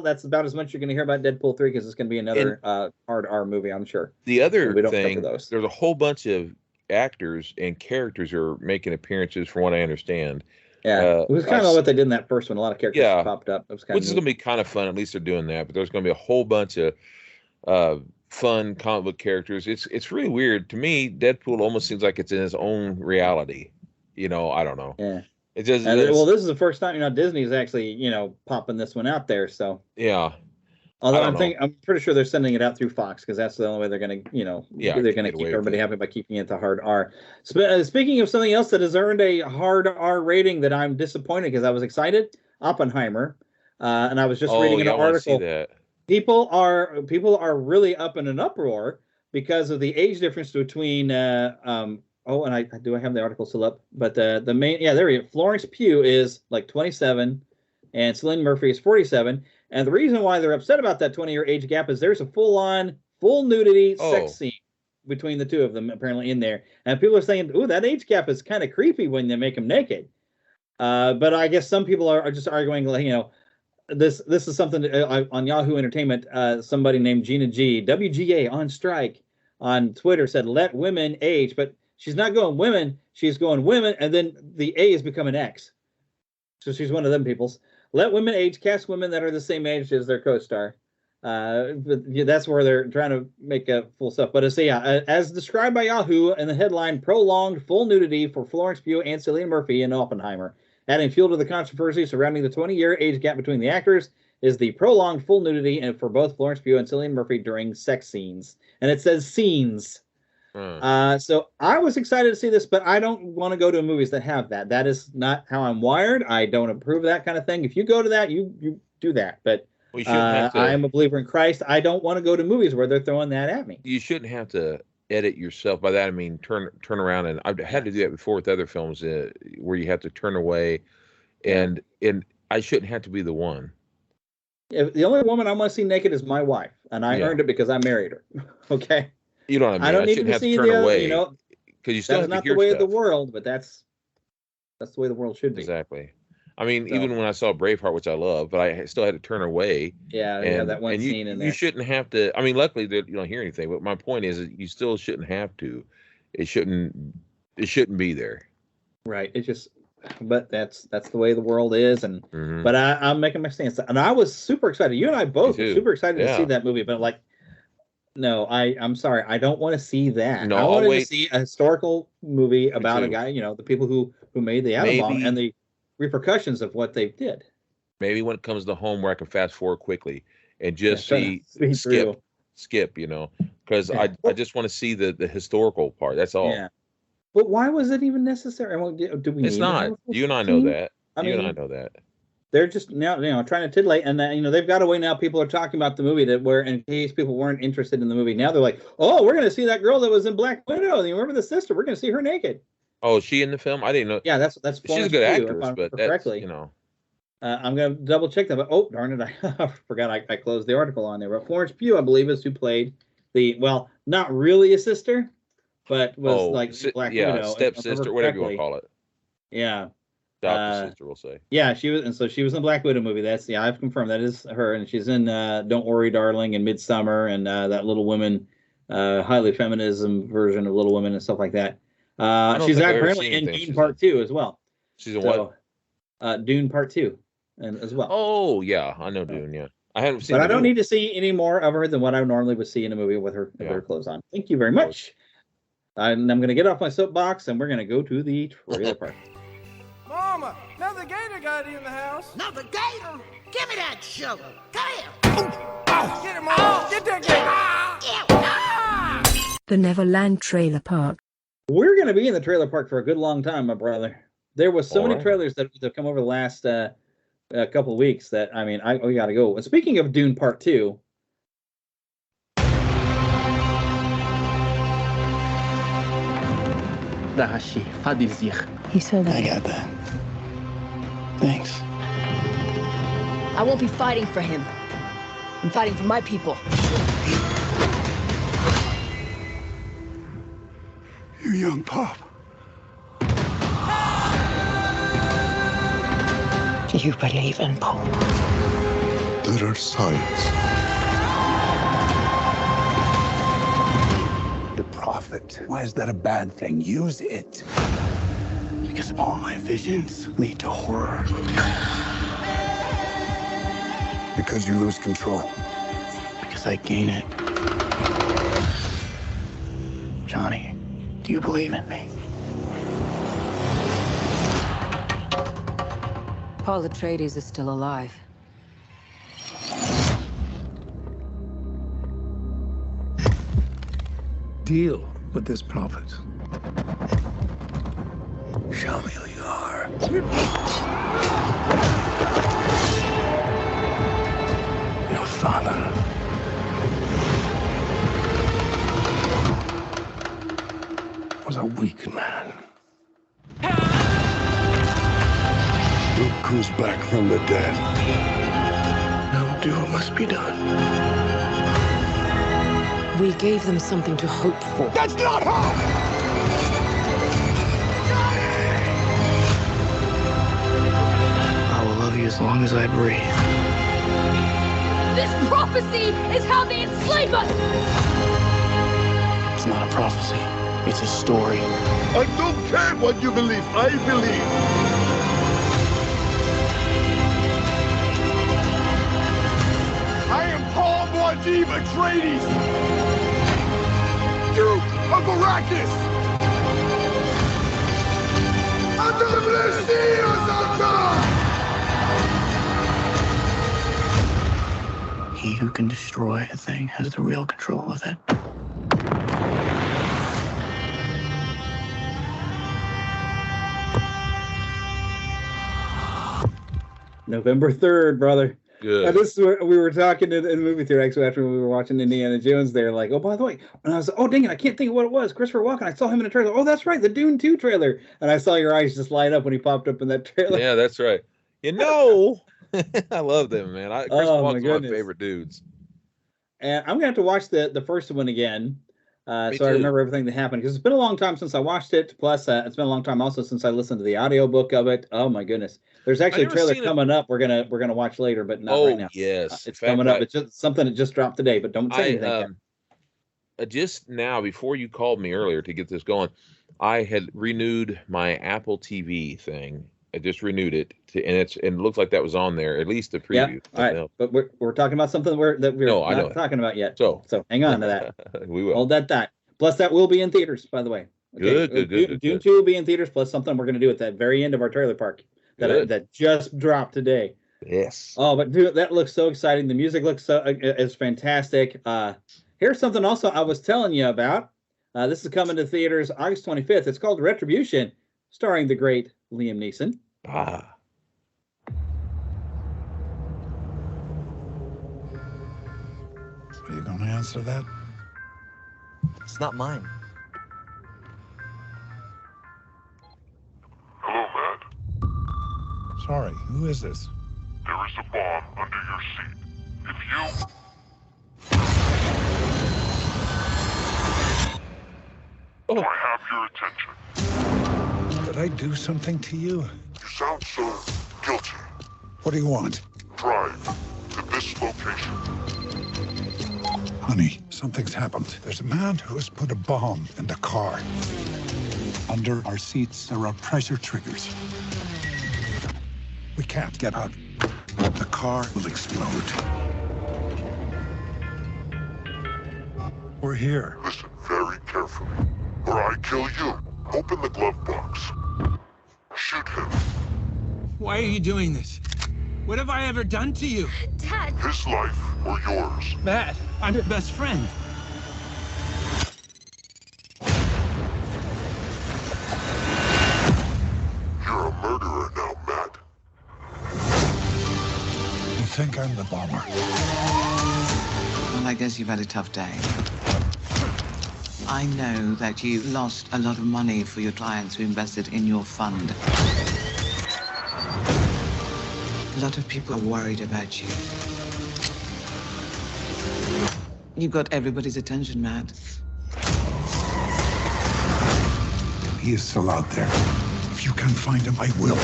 that's about as much you're going to hear about Deadpool 3 because it's going to be another hard R movie, I'm sure. The other thing, there's a whole bunch of actors and characters are making appearances from what I understand. Yeah, it was kind of what they did in that first one. A lot of characters popped up. It was which is going to be kind of fun. At least they're doing that, but there's going to be a whole bunch of fun comic book characters. It's really weird. To me, Deadpool almost seems like it's in his own reality. I don't know. Yeah. It just, well, this is the first time Disney is actually popping this one out there. So yeah. Although I'm pretty sure they're sending it out through Fox because that's the only way they're going to they're going to keep everybody happy by keeping it to hard R. Speaking of something else that has earned a hard R rating that I'm disappointed because I was excited, Oppenheimer, and I was just reading an article. People are really up in an uproar because of the age difference between and I have the article still up, but the main there we go. Florence Pugh is like 27, and Cillian Murphy is 47, and the reason why they're upset about that 20-year age gap is there's a full nudity sex scene between the two of them apparently in there, and people are saying, "Ooh, that age gap is kind of creepy when they make them naked." But I guess some people are just arguing, this is something on Yahoo Entertainment. Somebody named Gina G, WGA on strike on Twitter said, "Let women age," but she's not going women. She's going women, and then the A has become an X. So she's one of them peoples. Let women age. Cast women that are the same age as their co-star. But that's where they're trying to make a full stuff. But as described by Yahoo in the headline, prolonged full nudity for Florence Pugh and Cillian Murphy in Oppenheimer. Adding fuel to the controversy surrounding the 20-year age gap between the actors is the prolonged full nudity and for both Florence Pugh and Cillian Murphy during sex scenes. And it says scenes. So I was excited to see this, but I don't want to go to movies that have that. That is not how I'm wired. I don't approve of that kind of thing. If you go to that, you do that. But I am a believer in Christ. I don't want to go to movies where they're throwing that at me. You shouldn't have to edit yourself. By that I mean turn around, and I've had to do that before with other films where you have to turn away, and I shouldn't have to be the one. The only woman I want to see naked is my wife, and I earned it because I married her. Okay. You know what I mean? I don't need to see turn away, because you still have to not hear the way stuff. of the world, but that's the way the world should be. Exactly. I mean, even when I saw Braveheart, which I love, but I still had to turn away. Yeah, and that one scene in there. You shouldn't have to. I mean, luckily you don't hear anything. But my point is, you still shouldn't have to. It shouldn't be there. Right. But that's the way the world is, and but I'm making my stance, and I was super excited. You and I both were super excited to see that movie, but no, I'm sorry, I don't want to see that. No, I wanted to see a historical movie about a guy, the people who made the atom bomb, and repercussions of what they did. Maybe when it comes to home where I can fast forward quickly and just skip, because I just want to see the historical part. That's all. Yeah. But why was it even necessary? Do we? It's not. You and I know that. You and I know that. They're just now, trying to titillate, and they've got a way now. People are talking about the movie that where, in case people weren't interested in the movie, now they're like, "Oh, we're going to see that girl that was in Black Widow. You remember the sister? We're going to see her naked." Oh, is she in the film? I didn't know. Yeah, that's. She's a good actress, but that's I'm going to double check that. But oh, darn it, I forgot I closed the article on there. But Florence Pugh, I believe, is who played not really a sister, but was Black Widow, stepsister, whatever you want to call it. Yeah. Adopted sister, we'll say. Yeah, she was in the Black Widow movie. I've confirmed that is her, and she's in Don't Worry, Darling, and Midsummer, and that Little Women, highly feminism version of Little Women and stuff like that. She's apparently in Dune Part 2 as well. She's in what? Dune Part 2, and as well. Oh yeah, I know Dune. Yeah, I haven't seen. But I don't need to see any more of her than what I normally would see in a movie with her clothes on. Thank you very much. I'm going to get off my soapbox, and we're going to go to the trailer park. Mama, another gator got in the house. Another gator? Give me that shovel. Come here. Get him, Mom. Get that gator. The Neverland Trailer Park. We're going to be in the trailer park for a good long time, my brother. There was so many trailers that have come over the last couple of weeks that, we got to go. And speaking of Dune Part 2, He said that. I got that. Thanks. I won't be fighting for him. I'm fighting for my people. You young pup. Do you believe in Pope? Better science. The prophet. Why is that a bad thing? Use it. Because all my visions lead to horror. Because you lose control. Because I gain it. Johnny, do you believe in me? Paul Atreides is still alive. Deal with this prophet. Show me who you are. Your father. Was a weak man. Luke comes back from the dead. Now do what must be done. We gave them something to hope for. That's not hope! I will love you as long as I breathe. This prophecy is how they enslave us! It's not a prophecy. It's a story. I don't care what you believe. I believe. I am Paul Muad'Dib Atreides. Duke of Arrakis. He who can destroy a thing has the real control of it. November 3rd, brother. Good. This is where we were talking in the movie theater actually after we were watching Indiana Jones. They're like, oh, by the way, and I was like, oh, dang it, I can't think of what it was. Christopher Walken, I saw him in a trailer. Oh, that's right, the Dune 2 trailer. And I saw your eyes just light up when he popped up in that trailer. Yeah, that's right. I love them, man. Christopher Walken's one of my favorite dudes. And I'm going to have to watch the first one again. So I remember everything that happened, because it's been a long time since I watched it. Plus, it's been a long time also since I listened to the audiobook of it. Oh my goodness! There's actually a trailer coming up. We're gonna watch later, but not right now. Yes, it's coming up. It's just something that just dropped today, but don't say anything. Just now, before you called me earlier to get this going, I had renewed my Apple TV thing. I just renewed it, and it looks like that was on there, at least the preview. Yeah. All right, but we're talking about something we're not talking about yet. So hang on to that. We will hold that thought. Plus, that will be in theaters, by the way. Okay? Good. Dune 2 will be in theaters. Plus, something we're going to do at that very end of our trailer park. that just dropped today. Yes. Oh, but dude, that looks so exciting. The music looks so is fantastic. Here's something also I was telling you about. This is coming to theaters August 25th. It's called Retribution, starring the great Liam Neeson. Ah. Are you going to answer that? It's not mine. Hello, Matt. Sorry, who is this? There is a bomb under your seat. If you... Oh. I have your attention. Did I do something to you? You sound so guilty. What do you want? Drive to this location. Honey, something's happened. There's a man who has put a bomb in the car. Under our seats, there are pressure triggers. We can't get out. The car will explode. We're here. Listen very carefully, or I kill you. Open the glove box. Shoot him. Why are you doing this? What have I ever done to you? Dad! His life or yours. Matt, I'm your best friend. You're a murderer now, Matt. You think I'm the bomber? Well, I guess you've had a tough day. I know that you lost a lot of money for your clients who invested in your fund. A lot of people are worried about you. You got everybody's attention, Matt. He is still out there. If you can find him, I will.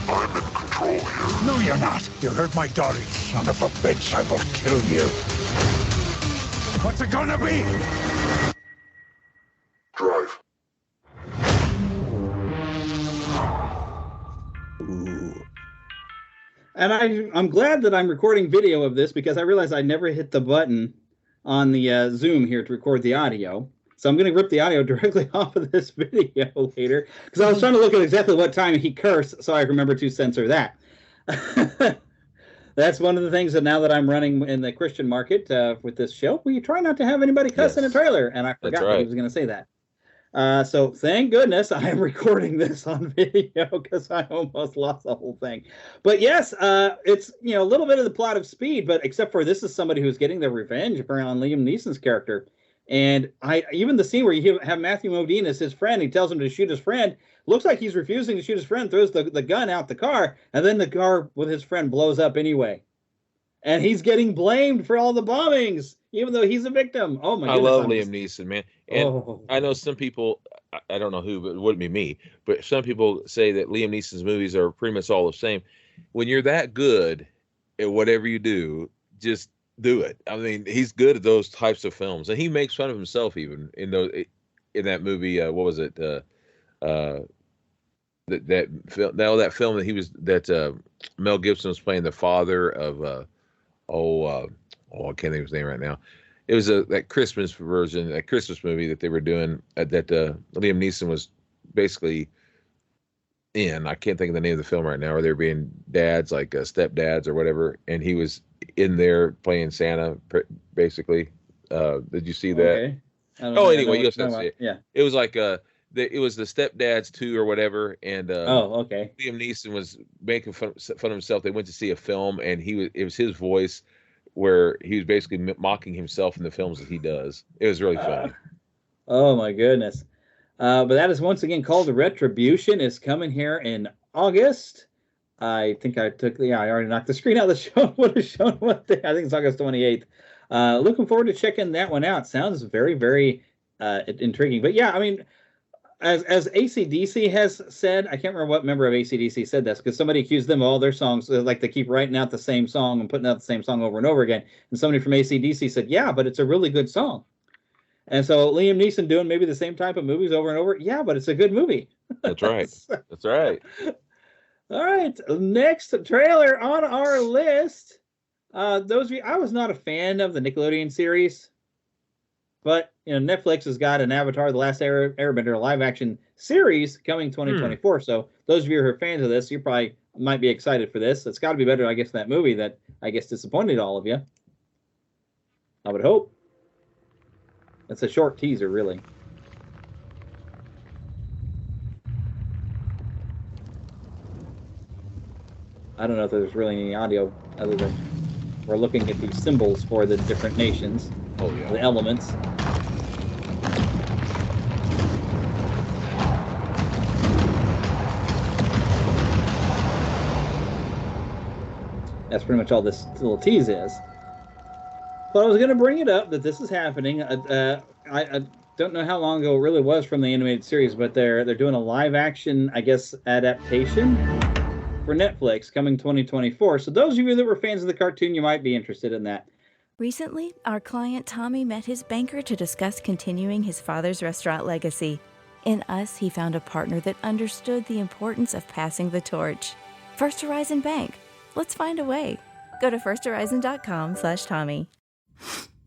I'm in control here. No, you're not. You hurt my daughter, you son of a bitch. I will kill you. What's it gonna be? Drive. And I'm glad that I'm recording video of this because I realized I never hit the button on the Zoom here to record the audio. So I'm going to rip the audio directly off of this video later because I was trying to look at exactly what time he cursed, so I remember to censor that. That's one of the things that now that I'm running in the Christian market with this show, we try not to have anybody cuss in a trailer, and I forgot that he was going to say that. So thank goodness I am recording this on video because I almost lost the whole thing. But yes, it's a little bit of the plot of Speed, but except for this is somebody who's getting their revenge apparently on Liam Neeson's character. And even the scene where you have Matthew Modine as his friend, he tells him to shoot his friend. Looks like he's refusing to shoot his friend, throws the gun out the car, and then the car with his friend blows up anyway. And he's getting blamed for all the bombings, even though he's a victim. Oh my goodness. I love Liam Neeson, man. And I know some people, I don't know who, but it wouldn't be me, but some people say that Liam Neeson's movies are pretty much all the same. When you're that good at whatever you do, just do it. I mean, he's good at those types of films, and he makes fun of himself even in that movie. What was it? That film that he was Mel Gibson was playing the father of. I can't think of his name right now. It was that Christmas version, that Christmas movie that they were doing that Liam Neeson was basically in. I can't think of the name of the film right now. Or they're being dads, like stepdads or whatever, and he was in there playing Santa, basically. Did you see that? Okay. Anyway, you have to see it. Yeah. It was like it was the Stepdads 2 or whatever, and okay. Liam Neeson was making fun of himself. They went to see a film, and it was his voice where he was basically mocking himself in the films that he does. It was really funny. Oh my goodness. But that is once again called Retribution. Is coming here in August. I think I already knocked the screen out of the show. Would have shown what day. I think it's August 28th. Looking forward to checking that one out. Sounds very, very intriguing. But yeah, I mean, as AC/DC has said, I can't remember what member of AC/DC said this, because somebody accused them of all their songs, like they keep writing out the same song and putting out the same song over and over again. And somebody from AC/DC said, yeah, but it's a really good song. And so Liam Neeson doing maybe the same type of movies over and over. Yeah, but it's a good movie. That's right. That's right. All right. Next trailer on our list. I was not a fan of the Nickelodeon series. But Netflix has got an Avatar: The Last Airbender live action series coming 2024. So those of you who are fans of this, you probably might be excited for this. It's got to be better, I guess, than that movie that I guess disappointed all of you. I would hope. It's a short teaser, really. I don't know if there's really any audio other than we're looking at these symbols for the different nations. Oh, yeah. The elements. That's pretty much all this little tease is. But I was going to bring it up that this is happening. I don't know how long ago it really was from the animated series, but they're doing a live action, I guess, adaptation for Netflix coming 2024. So those of you that were fans of the cartoon, you might be interested in that. Recently, our client Tommy met his banker to discuss continuing his father's restaurant legacy. In us, he found a partner that understood the importance of passing the torch. First Horizon Bank. Let's find a way. Go to firsthorizon.com/Tommy.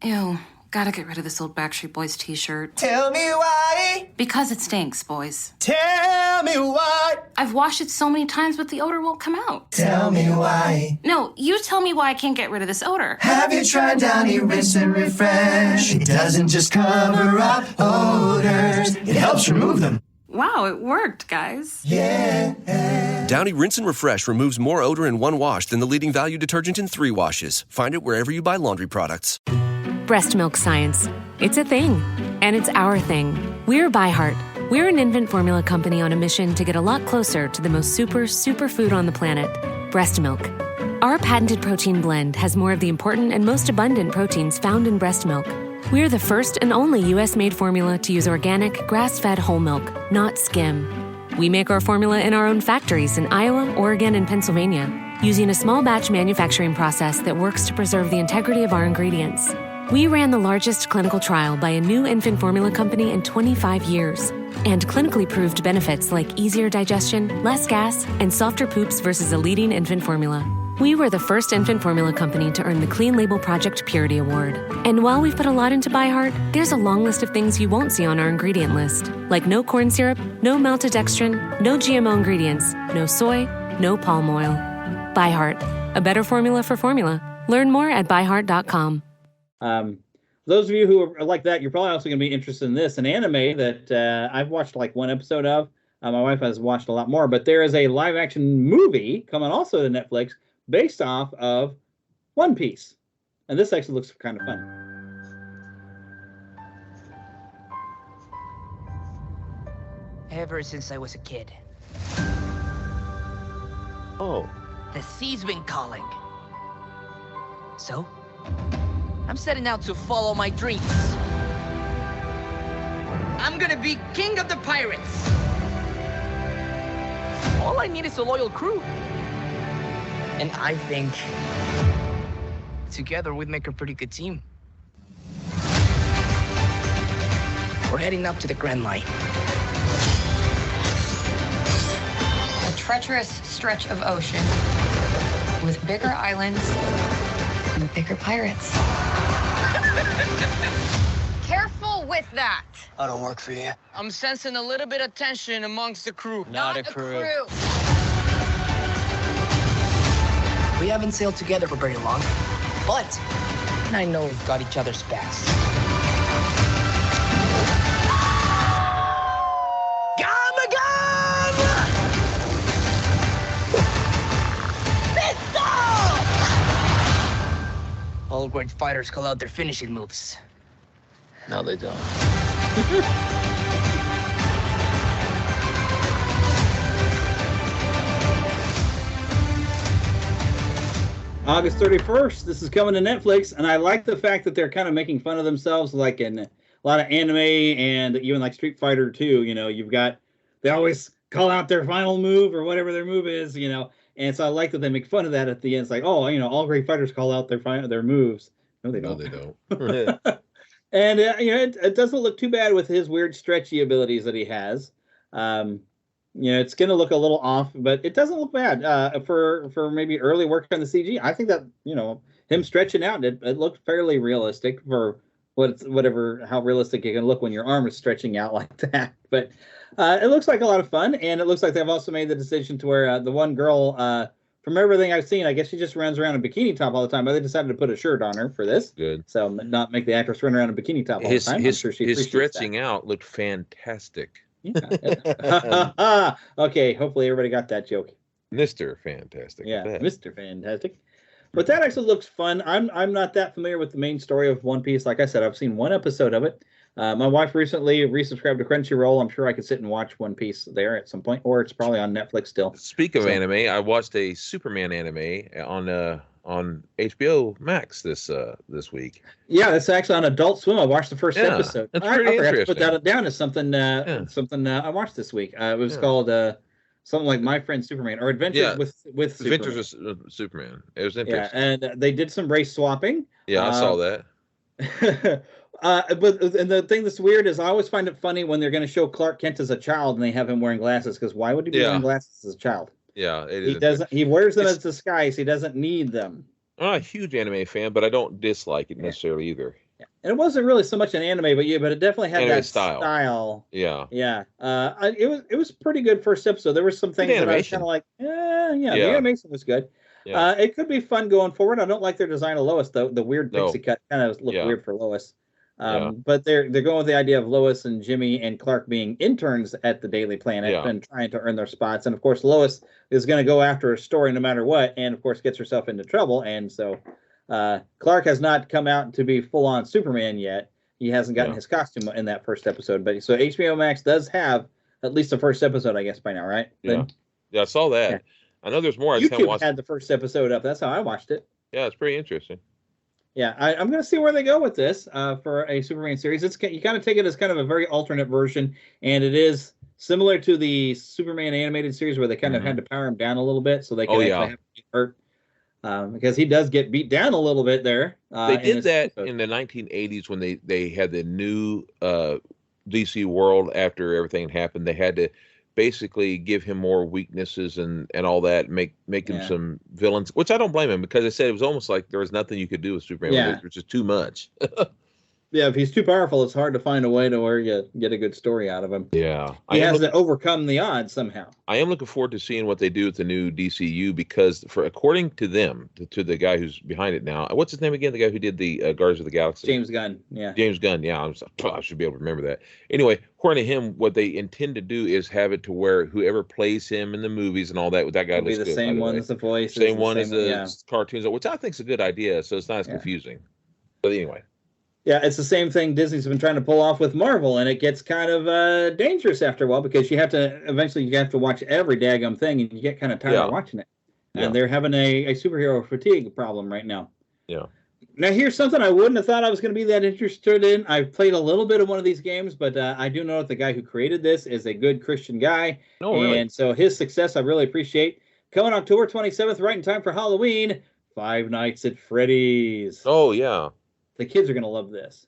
Ew, gotta get rid of this old Backstreet Boys t-shirt. Tell me why. Because it stinks, boys. Tell me why. I've washed it so many times, but the odor won't come out. Tell me why. No, you tell me why I can't get rid of this odor. Have you tried Downy Rinse and Refresh? It doesn't just cover up odors, it helps remove them. Wow, it worked, guys. Yeah. Downy Rinse and Refresh removes more odor in one wash than the leading value detergent in 3 washes. Find it wherever you buy laundry products. Breast milk science. It's a thing. And it's our thing. We're ByHeart. We're an infant formula company on a mission to get a lot closer to the most superfood on the planet, breast milk. Our patented protein blend has more of the important and most abundant proteins found in breast milk. We're the first and only U.S.-made formula to use organic, grass-fed whole milk, not skim. We make our formula in our own factories in Iowa, Oregon, and Pennsylvania, using a small batch manufacturing process that works to preserve the integrity of our ingredients. We ran the largest clinical trial by a new infant formula company in 25 years, and clinically proved benefits like easier digestion, less gas, and softer poops versus a leading infant formula. We were the first infant formula company to earn the Clean Label Project Purity Award. And while we've put a lot into ByHeart, there's a long list of things you won't see on our ingredient list, like no corn syrup, no maltodextrin, no GMO ingredients, no soy, no palm oil. ByHeart, a better formula for formula. Learn more at byheart.com. Those of you who are like that, you're probably also going to be interested in this, an anime that I've watched like one episode of. My wife has watched a lot more, but there is a live-action movie coming also to Netflix based off of One Piece. And this actually looks kind of fun. Ever since I was a kid. Oh. The sea's been calling. So, I'm setting out to follow my dreams. I'm gonna be king of the pirates. All I need is a loyal crew. And I think together we'd make a pretty good team. We're heading up to the Grand Line. A treacherous stretch of ocean with bigger islands and bigger pirates. Careful with that. I don't work for you. I'm sensing a little bit of tension amongst the crew. Not a crew. We haven't sailed together for very long, but I know we've got each other's backs. All great fighters call out their finishing moves. No, they don't. August 31st, this is coming to Netflix, and I like the fact that they're kind of making fun of themselves, like in a lot of anime and even like Street Fighter 2, you've got, they always call out their final move or whatever their move is, and so I like that they make fun of that at the end. It's like, oh, all great fighters call out their moves. No, they don't. No, they don't. And it doesn't look too bad with his weird stretchy abilities that he has. It's going to look a little off, but it doesn't look bad for maybe early work on the CG. I think that him stretching out, it looked fairly realistic for how realistic it can look when your arm is stretching out like that. But it looks like a lot of fun, and it looks like they've also made the decision to where the one girl, from everything I've seen, I guess she just runs around in a bikini top all the time, but they decided to put a shirt on her for this. Good. So not make the actress run around in a bikini top all the time. His stretching out looked fantastic. Yeah. Okay, hopefully everybody got that joke. Mr. Fantastic. Yeah, Mr. Fantastic. But that actually looks fun. I'm not that familiar with the main story of One Piece. Like I said, I've seen one episode of it. My wife recently resubscribed to Crunchyroll. I'm sure I could sit and watch One Piece there at some point, or it's probably on Netflix still. Speak of anime, I watched a Superman anime on HBO Max this week. Yeah, it's actually on Adult Swim. I watched the first episode. That's pretty I forgot interesting. to put that down as something I watched this week. It was called something like My Friend Superman or Adventures with Superman. Adventures with Superman. It was interesting. Yeah, and they did some race swapping. Yeah, I saw that. And the thing that's weird is I always find it funny when they're going to show Clark Kent as a child and they have him wearing glasses, because why would he be wearing glasses as a child? Yeah, it is. He doesn't. He wears them as disguise. He doesn't need them. I'm not a huge anime fan, but I don't dislike it necessarily either. Yeah. And it wasn't really so much an anime, but it definitely had Anime that style. Yeah. Yeah. It was pretty good first episode. There were some things that I was kind of like, the animation was good. Yeah. It could be fun going forward. I don't like their design of Lois though. The weird pixie cut kind of looked weird for Lois. But they're going with the idea of Lois and Jimmy and Clark being interns at the Daily Planet and trying to earn their spots. And of course, Lois is going to go after a story no matter what, and of course gets herself into trouble. And so Clark has not come out to be full on Superman yet. He hasn't gotten his costume in that first episode. But so HBO Max does have at least the first episode, I guess, by now, right? Yeah. Yeah, I saw that. Yeah. I know there's more. I YouTube had the first episode up. That's how I watched it. Yeah, it's pretty interesting. Yeah, I'm going to see where they go with this for a Superman series. You kind of take it as kind of a very alternate version, and it is similar to the Superman animated series where they kind of had to power him down a little bit so they can actually have him get hurt. Because he does get beat down a little bit there. They did that in the 1980s when they had the new DC world after everything happened. They had to basically give him more weaknesses and all that, make him some villains, which I don't blame him, because they said it was almost like there was nothing you could do with Superman. It was just too much. Yeah, if he's too powerful, it's hard to find a way to where you get a good story out of him. Yeah. He has to overcome the odds somehow. I am looking forward to seeing what they do with the new DCU, because according to them, to the guy who's behind it now, what's his name again? The guy who did the Guardians of the Galaxy? James Gunn, yeah. James Gunn, yeah. I should be able to remember that. Anyway, according to him, what they intend to do is have it to where whoever plays him in the movies and all that, that guy looks good. Be the same one as the voice. Same one as the cartoons, which I think is a good idea, so it's not as confusing. But anyway. Yeah, it's the same thing Disney's been trying to pull off with Marvel, and it gets kind of dangerous after a while, because you have to watch every daggum thing, and you get kind of tired of watching it. And they're having a superhero fatigue problem right now. Yeah. Now, here's something I wouldn't have thought I was going to be that interested in. I've played a little bit of one of these games, but I do know that the guy who created this is a good Christian guy. Oh, really? And so his success I really appreciate. Coming October 27th, right in time for Halloween, Five Nights at Freddy's. Oh, yeah. The kids are going to love this.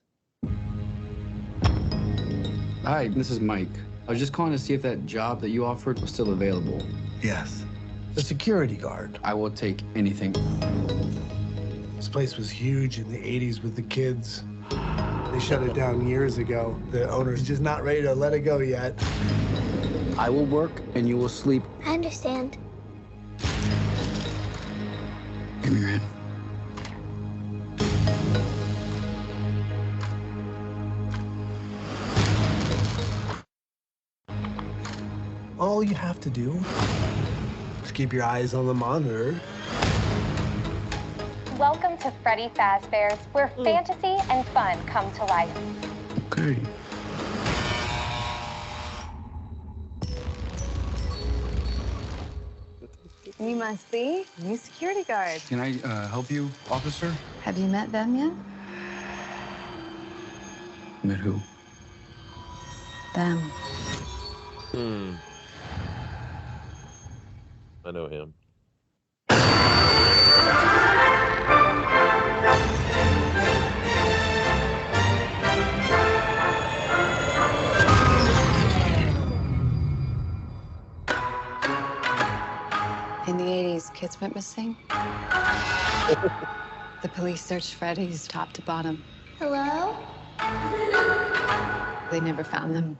Hi, this is Mike. I was just calling to see if that job that you offered was still available. Yes. The security guard. I will take anything. This place was huge in the 80s with the kids. They shut it down years ago. The owner's just not ready to let it go yet. I will work and you will sleep. I understand. Give me your hand. All you have to do is keep your eyes on the monitor. Welcome to Freddy Fazbear's, where fantasy and fun come to life. Okay. You must be new security guard. Can I help you, officer? Have you met them yet? Met who? Them. I know him. In the 80s, kids went missing. The police searched Freddy's top to bottom. Hello? They never found them.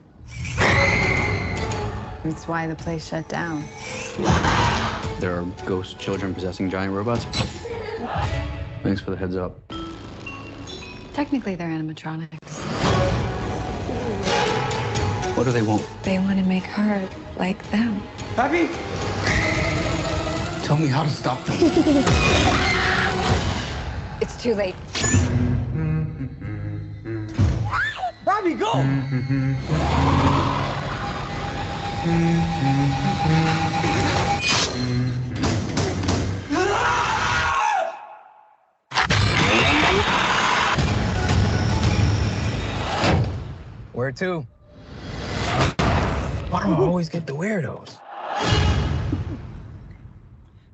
That's why the place shut down. There are ghost children possessing giant robots. Thanks for the heads up. Technically, they're animatronics. What do they want? They want to make her like them. Papi! Tell me how to stop them. It's too late. Bobby, go! Where to? Why do I always get the weirdos?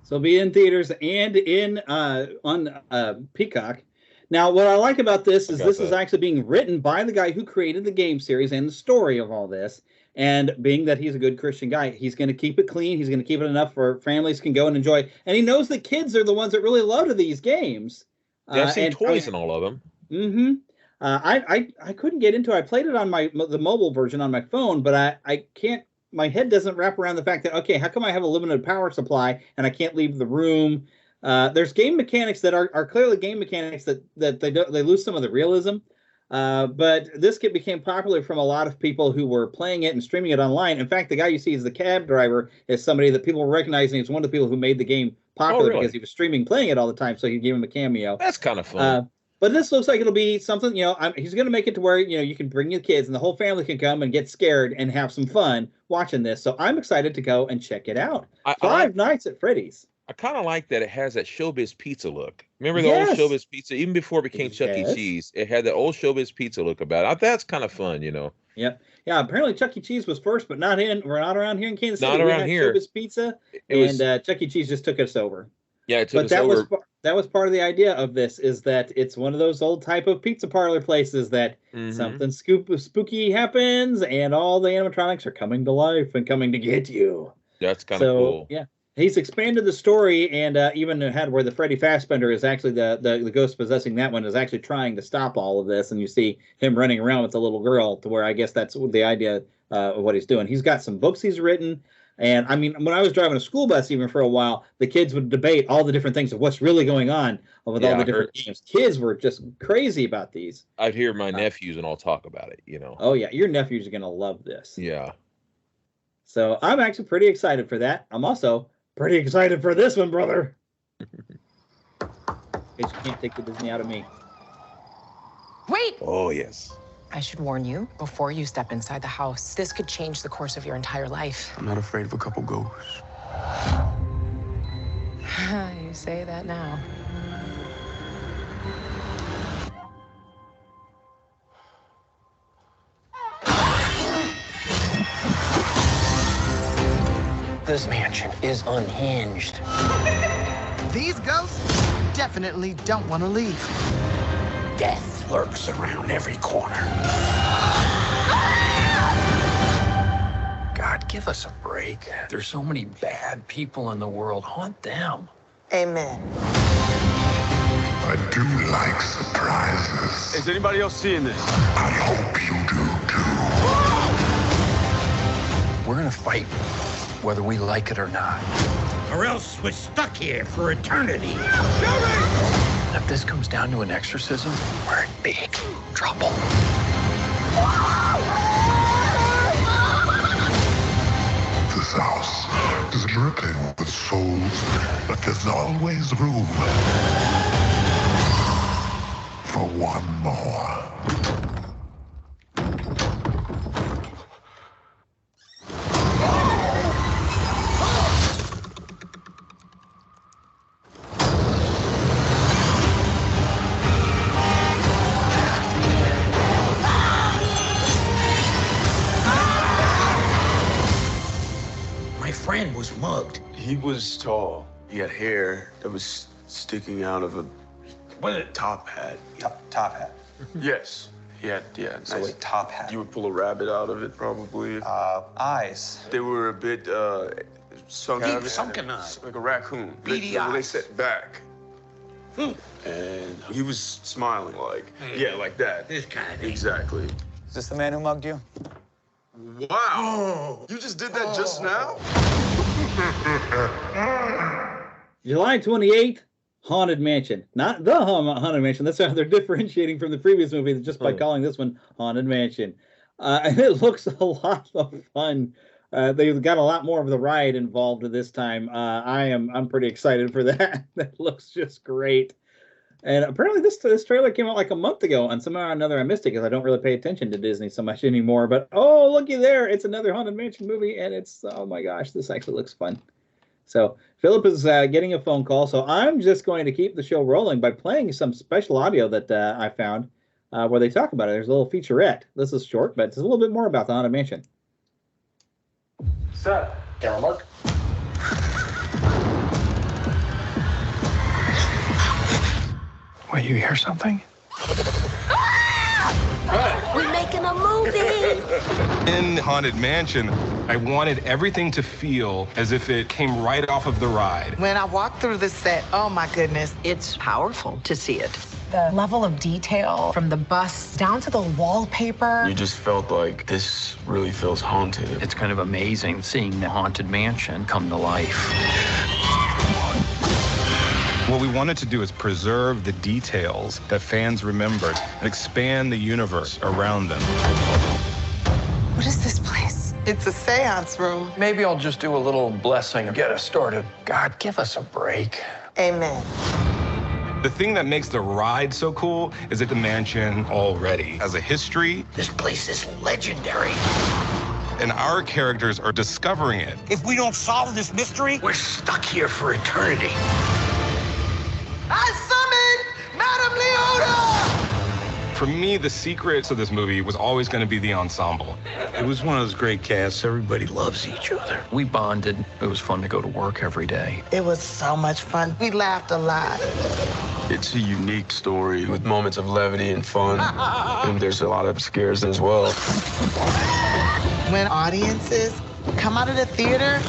So be in theaters and in on Peacock. Now, what I like about this is this is actually being written by the guy who created the game series and the story of all this. And being that he's a good Christian guy, he's going to keep it clean. He's going to keep it enough where families can go and enjoy. And he knows the kids are the ones that really love these games. Yeah, I've seen toys in all of them. Mm-hmm. I couldn't get into it. I played it on the mobile version on my phone, but I can't. My head doesn't wrap around the fact that, okay, how come I have a limited power supply and I can't leave the room? There's game mechanics that are clearly game mechanics that they lose some of the realism. But this became popular from a lot of people who were playing it and streaming it online. In fact, the guy you see as the cab driver is somebody that people were recognizing as one of the people who made the game popular because he was streaming, playing it all the time. So he gave him a cameo. That's kind of fun. But this looks like it'll be something, he's going to make it to where, you can bring your kids and the whole family can come and get scared and have some fun watching this. So I'm excited to go and check it out. Five Nights at Freddy's. I kind of like that it has that Showbiz Pizza look. Remember the old Showbiz Pizza? Even before it became Chuck E. Cheese, it had that old Showbiz Pizza look about it. That's kind of fun, Yep. Yeah, apparently Chuck E. Cheese was first, but we're not around here in Kansas City. Not around here. Showbiz Pizza, Chuck E. Cheese just took us over. Yeah, it took us over. That was part of the idea of this, is that it's one of those old type of pizza parlor places that something spooky happens and all the animatronics are coming to life and coming to get you. That's kind of cool. Yeah. He's expanded the story and even had where the Freddy Fazbender is actually the ghost possessing that one is actually trying to stop all of this. And you see him running around with the little girl to where I guess that's the idea of what he's doing. He's got some books he's written. And I mean, when I was driving a school bus, even for a while, the kids would debate all the different things of what's really going on with all the different games. Kids were just crazy about these. I'd hear my nephews and all talk about it, Oh, yeah. Your nephews are going to love this. Yeah. So I'm actually pretty excited for that. I'm also pretty excited for this one, brother. You can't take the Disney out of me. Wait! Oh, yes. I should warn you, before you step inside the house, this could change the course of your entire life. I'm not afraid of a couple ghosts. You say that now. This mansion is unhinged. These ghosts definitely don't want to leave. Death lurks around every corner. God, give us a break. There's so many bad people in the world. Haunt them. Amen. I do like surprises. Is anybody else seeing this? I hope you do too. We're gonna fight, whether we like it or not. Or else we're stuck here for eternity. If this comes down to an exorcism, we're in big trouble. This house is dripping with souls, but there's always room for one more. Was mugged. He was tall. He had hair that was sticking out of a top hat. Top hat. Yes. He had, So nice. a top hat. You would pull a rabbit out of it, probably. Eyes. They were a bit sunken. Deep sunken eyes. Like a raccoon. Beady They eyes. set back. And he was smiling like, yeah, like that. This kind of thing. Exactly. Is this the man who mugged you? Wow. You just did that just now? July 28th, Haunted Mansion. Not the Haunted Mansion. That's how they're differentiating from the previous movie just by calling this one Haunted Mansion. And it looks a lot of fun. They've got a lot more of the ride involved this time. I'm pretty excited for that. That looks just great. And apparently this trailer came out like a month ago, and somehow or another I missed it because I don't really pay attention to Disney so much anymore. But oh, looky there, it's another Haunted Mansion movie, and it's, oh my gosh, this actually looks fun. So Philip is getting a phone call, so I'm just going to keep the show rolling by playing some special audio that I found where they talk about it. There's a little featurette. This is short, but it's a little bit more about the Haunted Mansion. Sir, camera mark. Wait, you hear something? We're making a movie. In Haunted Mansion, I wanted everything to feel as if it came right off of the ride. When I walked through the set, oh my goodness, it's powerful to see it. The level of detail from the bus down to the wallpaper. You just felt like this really feels haunted. It's kind of amazing seeing the Haunted Mansion come to life. What we wanted to do is preserve the details that fans remembered and expand the universe around them. What is this place? It's a seance room. Maybe I'll just do a little blessing and get us started. God, give us a break. Amen. The thing that makes the ride so cool is that the mansion already has a history. This place is legendary. And our characters are discovering it. If we don't solve this mystery, we're stuck here for eternity. I summoned Madame Leota! For me, the secret to this movie was always going to be the ensemble. It was one of those great casts. Everybody loves each other. We bonded. It was fun to go to work every day. It was so much fun. We laughed a lot. It's a unique story with moments of levity and fun. And there's a lot of scares as well. When audiences come out of the theater,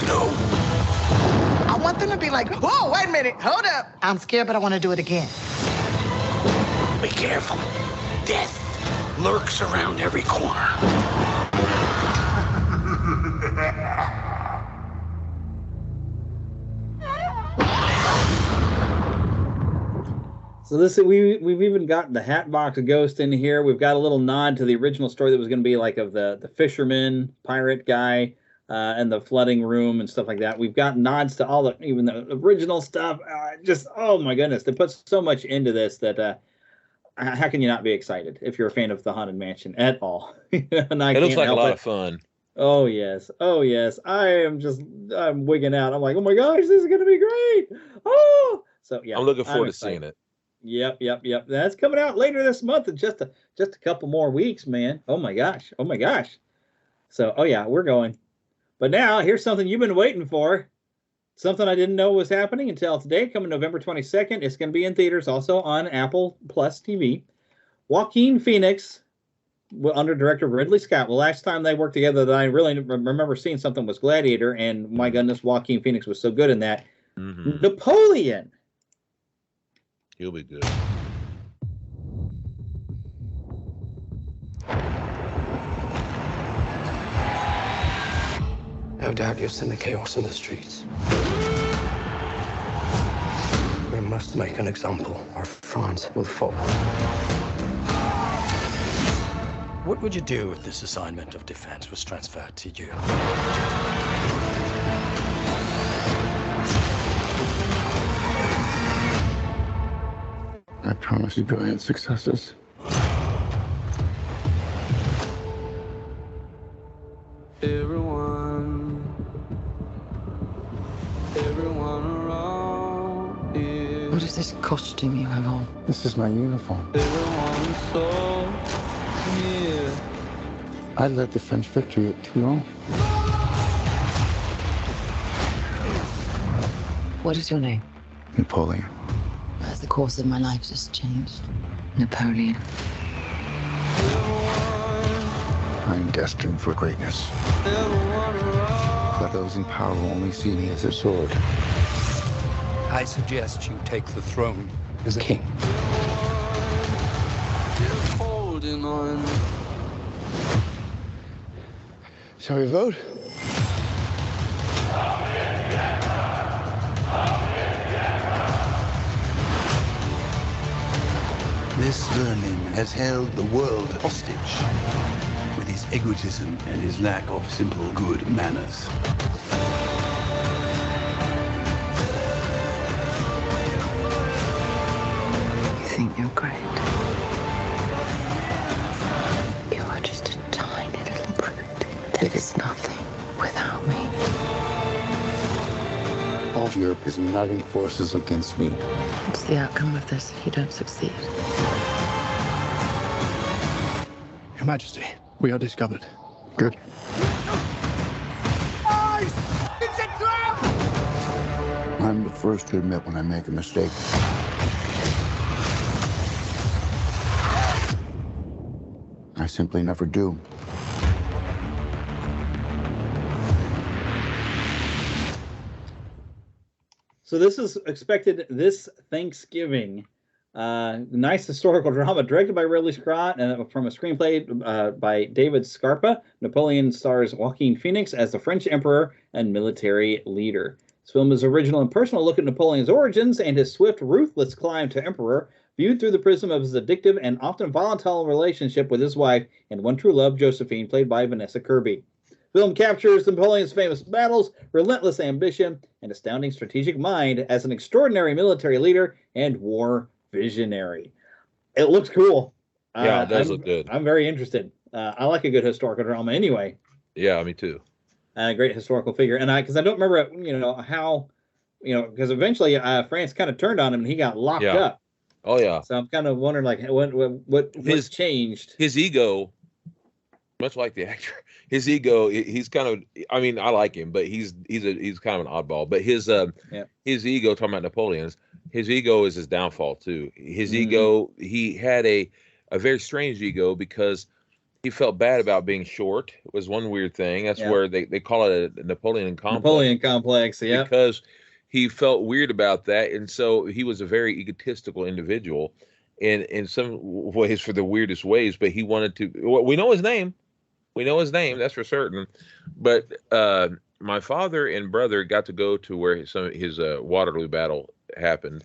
I want them to be like, whoa, wait a minute, hold up. I'm scared, but I want to do it again. Be careful. Death lurks around every corner. So this we've even got the Hatbox Ghost in here. We've got a little nod to the original story that was going to be like of the fisherman pirate guy and the flooding room and stuff like that. We've got nods to all the even the original stuff. Just oh my goodness, they put so much into this that how can you not be excited if you're a fan of the Haunted Mansion at all? And it looks like a lot of fun. Oh yes, I'm wigging out. I'm like, oh my gosh, this is going to be great. Oh, so yeah, I'm looking forward to seeing it. Yep. That's coming out later this month in just a couple more weeks, man. Oh my gosh. So, oh yeah, we're going. But now, here's something you've been waiting for. Something I didn't know was happening until today, coming November 22nd. It's going to be in theaters, also on Apple Plus TV. Joaquin Phoenix, under director Ridley Scott. The last time they worked together that I really remember seeing something was Gladiator, and my goodness, Joaquin Phoenix was so good in that. Mm-hmm. Napoleon. He'll be good. No doubt you've seen the chaos in the streets. We must make an example, or France will fall. What would you do if this assignment of defense was transferred to you? I promise you brilliant successes. Everyone around here. What is this costume you have on? This is my uniform. Everyone's so near. I led the French victory at Toulon. What is your name? Napoleon. As the course of my life just changed. Napoleon. I'm destined for greatness. But those in power will only see me as a sword. I suggest you take the throne is king. Holding on. Shall we vote? This vermin has held the world hostage with his egotism and his lack of simple good manners. You think you're great. You are just a tiny little brute that is nothing without me. All of Europe is uniting forces against me. What's the outcome of this if you don't succeed? Your Majesty, we are discovered. Good. Guys! It's a trap! I'm the first to admit when I make a mistake. I simply never do. So this is expected this Thanksgiving. Nice historical drama directed by Ridley Scott and from a screenplay by David Scarpa. Napoleon stars Joaquin Phoenix as the French emperor and military leader. This film is original and personal look at Napoleon's origins and his swift, ruthless climb to emperor, viewed through the prism of his addictive and often volatile relationship with his wife and one true love, Josephine, played by Vanessa Kirby. Film captures Napoleon's famous battles, relentless ambition, and astounding strategic mind as an extraordinary military leader and war visionary. It looks cool. Yeah, it does look good. I'm very interested. I like a good historical drama anyway. Yeah, me too. A great historical figure. And because I don't remember, how, because eventually France kind of turned on him and he got locked up. Oh, yeah. So I'm kind of wondering, like, what's changed? His ego, much like the actor, his ego, he's kind of, I mean, I like him, but he's kind of an oddball. But his ego, talking about Napoleon's, his ego is his downfall too. His ego, he had a very strange ego because he felt bad about being short. It was one weird thing. That's where they call it a Napoleon complex. Napoleon complex, yeah. Because he felt weird about that, and so he was a very egotistical individual, in some ways for the weirdest ways. But he wanted to. We know his name. We know his name. That's for certain. But my father and brother got to go to where his Waterloo battle happened,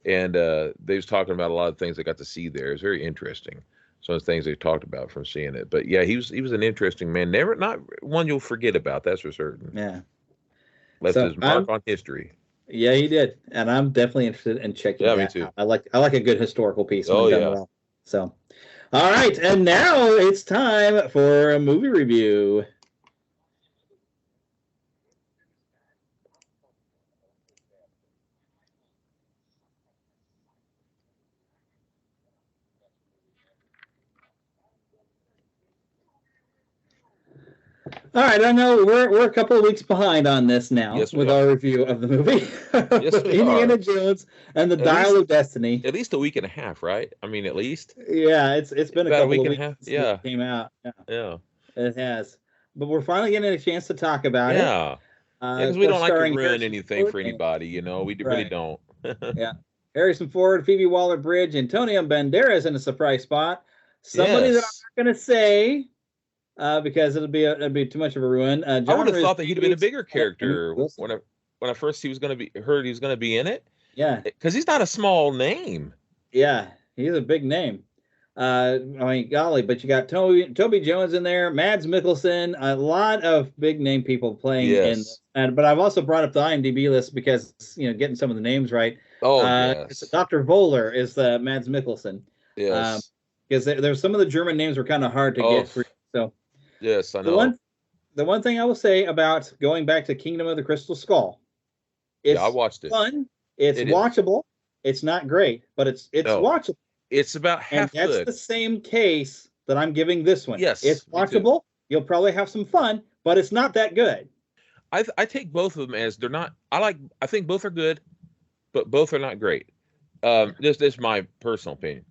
and they was talking about a lot of things they got to see there. It's very interesting. Some of the things they talked about from seeing it. But yeah, he was an interesting man. Not one you'll forget about. That's for certain. Yeah. Left his mark on history. Yeah, he did, and I'm definitely interested in checking that me too. out. I like a good historical piece. Oh yeah. So, all right, and now it's time for a movie review. All right, I know we're a couple of weeks behind on this now with our review of the movie. Yes, we Indiana are. Jones and the Dial of Destiny. At least a week and a half, right? I mean, at least. Yeah, it's been a couple week of and weeks a half. since Yeah. it came out. Yeah. It has. But we're finally getting a chance to talk about it. Yeah. Because we don't like to ruin anything for anybody, We really don't. Yeah. Harrison Ford, Phoebe Waller-Bridge, Antonio Banderas in a surprise spot. Somebody that I'm not going to say because it'd be too much of a ruin. I would have thought that he'd have been a bigger character when I first heard he was going to be in it. Yeah. Because he's not a small name. Yeah, he's a big name. I mean, golly, but you got Toby Jones in there, Mads Mikkelsen, a lot of big name people playing in. But I've also brought up the IMDb list because getting some of the names right. Oh, yes. Dr. Voller is the Mads Mikkelsen. Yes. Because there's some of the German names were kind of hard to get through. So yes, I know. The one thing I will say about going back to Kingdom of the Crystal Skull, I watched it. Fun. It's watchable. It's not great, but it's watchable. It's about half and that's good. the same case that I'm giving this one. Yes, it's watchable. You'll probably have some fun, but it's not that good. I take both of them as they're not. I think both are good, but both are not great. This is my personal opinion.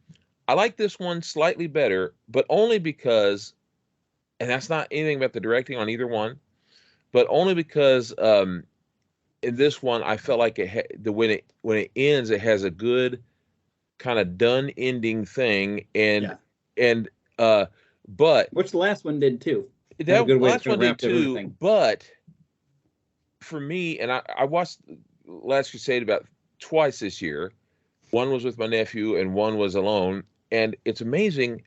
I like this one slightly better, but only because, and that's not anything about the directing on either one, but only because in this one I felt like when it ends, it has a good kind of done ending thing, but which the last one did too. That last one did too. But for me, and I watched Last Crusade about twice this year. One was with my nephew, and one was alone. And it's amazing.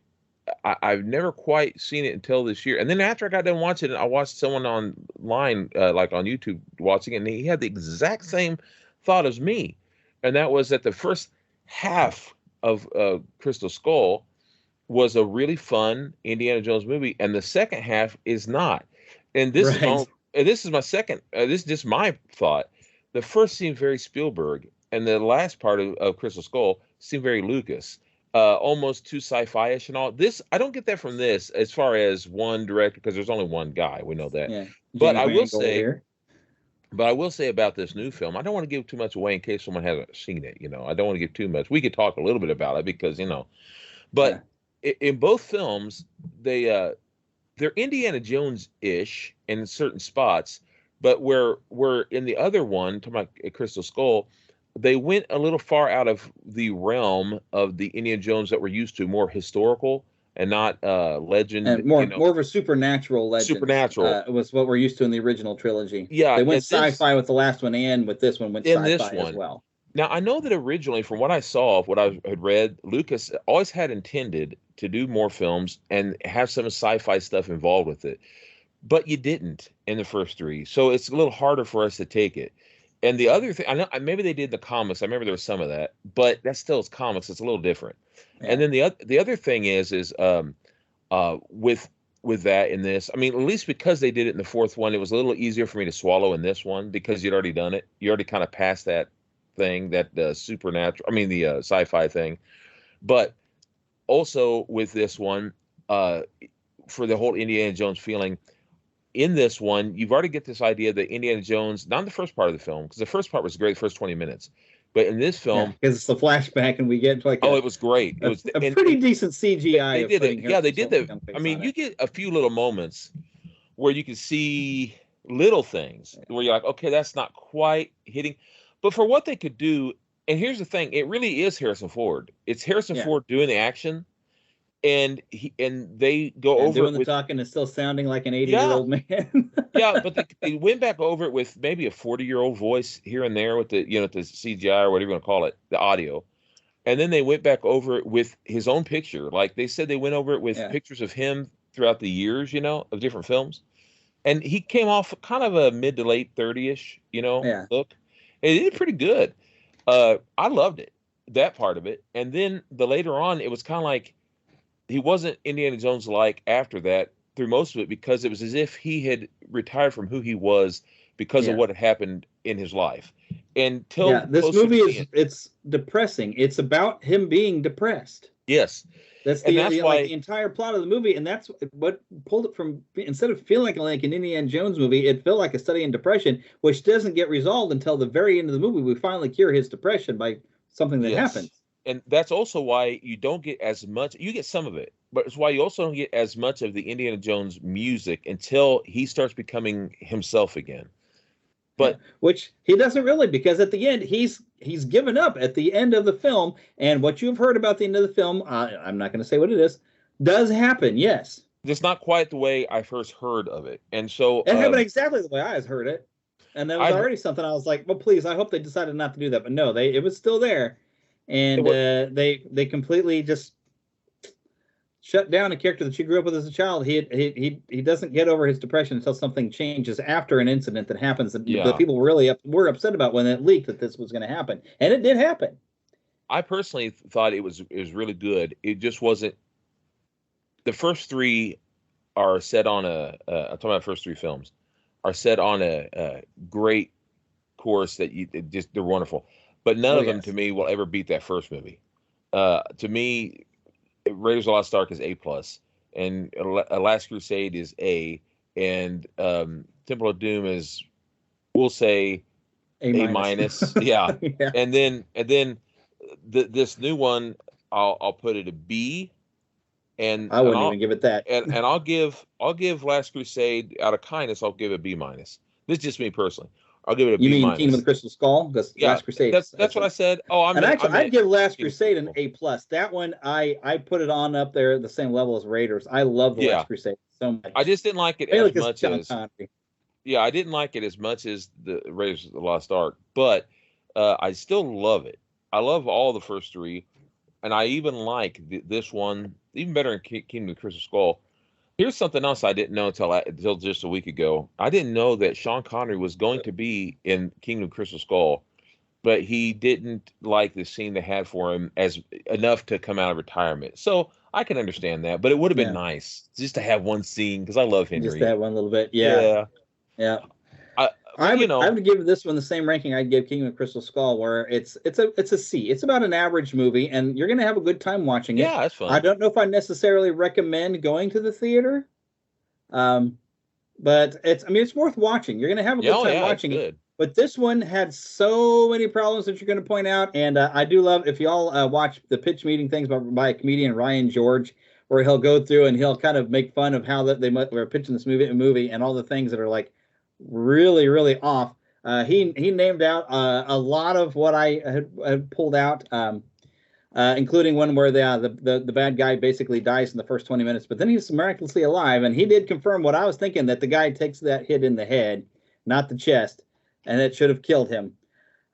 I've never quite seen it until this year. And then after I got done watching it, I watched someone online, like on YouTube, watching it, and he had the exact same thought as me. And that was that the first half of Crystal Skull was a really fun Indiana Jones movie, and the second half is not. And this is my second. This is just my thought. The first seemed very Spielberg, and the last part of Crystal Skull seemed very Lucas, almost too sci-fi-ish and all. This I don't get that from this as far as one director, because there's only one guy. We know that. Yeah. But I will say about this new film, I don't want to give too much away in case someone hasn't seen it. I don't want to give too much. We could talk a little bit about it because but in both films, they're Indiana Jones-ish in certain spots, but where in the other one, to my Crystal Skull, they went a little far out of the realm of the Indiana Jones that we're used to, more historical and not legend, and more of a supernatural legend. Supernatural was what we're used to in the original trilogy. Yeah, they went sci-fi with the last one, and with this one went sci-fi as well. Now I know that originally, from what I saw, what I had read, Lucas always had intended to do more films and have some sci-fi stuff involved with it, but you didn't in the first three, so it's a little harder for us to take it. And the other thing, I know maybe they did the comics. I remember there was some of that, but that still is comics. It's a little different. Yeah. And then the other thing is with that in this, I mean, at least because they did it in the fourth one, it was a little easier for me to swallow in this one because you'd already done it. You already kind of passed that thing, that supernatural. I mean, the sci-fi thing. But also with this one, for the whole Indiana Jones feeling. In this one, you've already get this idea that Indiana Jones, not in the first part of the film, because the first part was great, the first 20 minutes. But in this film, because it's the flashback, and we get like it was great. It was a pretty decent CGI. They did it. Yeah, they did that. I mean, you get a few little moments where you can see little things where you're like, okay, that's not quite hitting. But for what they could do, and here's the thing, it really is Harrison Ford. It's Harrison Ford doing the action. And they go over doing it the talking and still sounding like an 80-year-old man. Yeah, but they went back over it with maybe a 40-year-old voice here and there with the the CGI or whatever you want to call it, the audio, and then they went back over it with his own picture. Like they said, they went over it with pictures of him throughout the years, of different films, and he came off kind of a mid to late 30-ish, look. And he did pretty good. I loved it, that part of it, and then the later on, it was kind of like. He wasn't Indiana Jones like after that through most of it because it was as if he had retired from who he was because of what had happened in his life. Until this movie it's depressing. It's about him being depressed. Yes. That's why the entire plot of the movie, and that's what pulled it from. Instead of feeling like an Indiana Jones movie, it felt like a study in depression, which doesn't get resolved until the very end of the movie. We finally cure his depression by something that happens. And that's also why you don't get as much. You get some of it, but it's why you also don't get as much of the Indiana Jones music until he starts becoming himself again. But which he doesn't really, because at the end he's given up at the end of the film, and what you've heard about the end of the film, I'm not going to say what it is, does happen. Yes, it's not quite the way I first heard of it, and so it happened exactly the way I heard it, and that was already something I was like, well, please, I hope they decided not to do that, but no, it was still there. And they completely just shut down a character that you grew up with as a child. He doesn't get over his depression until something changes after an incident that happens that people really were upset about when it leaked that this was going to happen, and it did happen. I personally thought it was really good. It just wasn't. The first three are set on I'm talking about the first three films are set on a great course that they're wonderful. But none of them, to me, will ever beat that first movie. To me, Raiders of the Lost Ark is A+, and Last Crusade is A, and Temple of Doom is, we'll say, A-. Yeah. And then this new one, I'll put it a B. And I wouldn't even give it that. And I'll give Last Crusade, out of kindness, I'll give it B-. This is just me personally. I'll give it a B You mean minus. Kingdom of the Crystal Skull? Because Yeah, Last Crusade. that's what I said. Oh, I'd give Last Crusade an A+. That one, I put it on up there at the same level as Raiders. I love the Last Crusade so much. I just didn't like it as much as. Yeah, I didn't like it as much as the Raiders of the Lost Ark, but I still love it. I love all the first three, and I even like this one even better in Kingdom of the Crystal Skull. Here's something else I didn't know until just a week ago. I didn't know that Sean Connery was going to be in Kingdom of the Crystal Skull, but he didn't like the scene they had for him as enough to come out of retirement. So I can understand that, but it would have been nice just to have one scene because I love Henry. Just that one little bit, yeah. I would give this one the same ranking I'd give Kingdom of the Crystal Skull, where it's a C. It's about an average movie, and you're gonna have a good time watching it. Yeah, it's fun. I don't know if I necessarily recommend going to the theater, but it's worth watching. You're gonna have a good time watching it. But this one had so many problems that you're going to point out, and I do love if y'all watch the pitch meeting things by comedian Ryan George, where he'll go through and he'll kind of make fun of how that they were pitching this movie and all the things that are like really, really off. He named out a lot of what I had pulled out, including one where the bad guy basically dies in the first 20 minutes, but then he's miraculously alive, and he did confirm what I was thinking, that the guy takes that hit in the head, not the chest. And it should have killed him.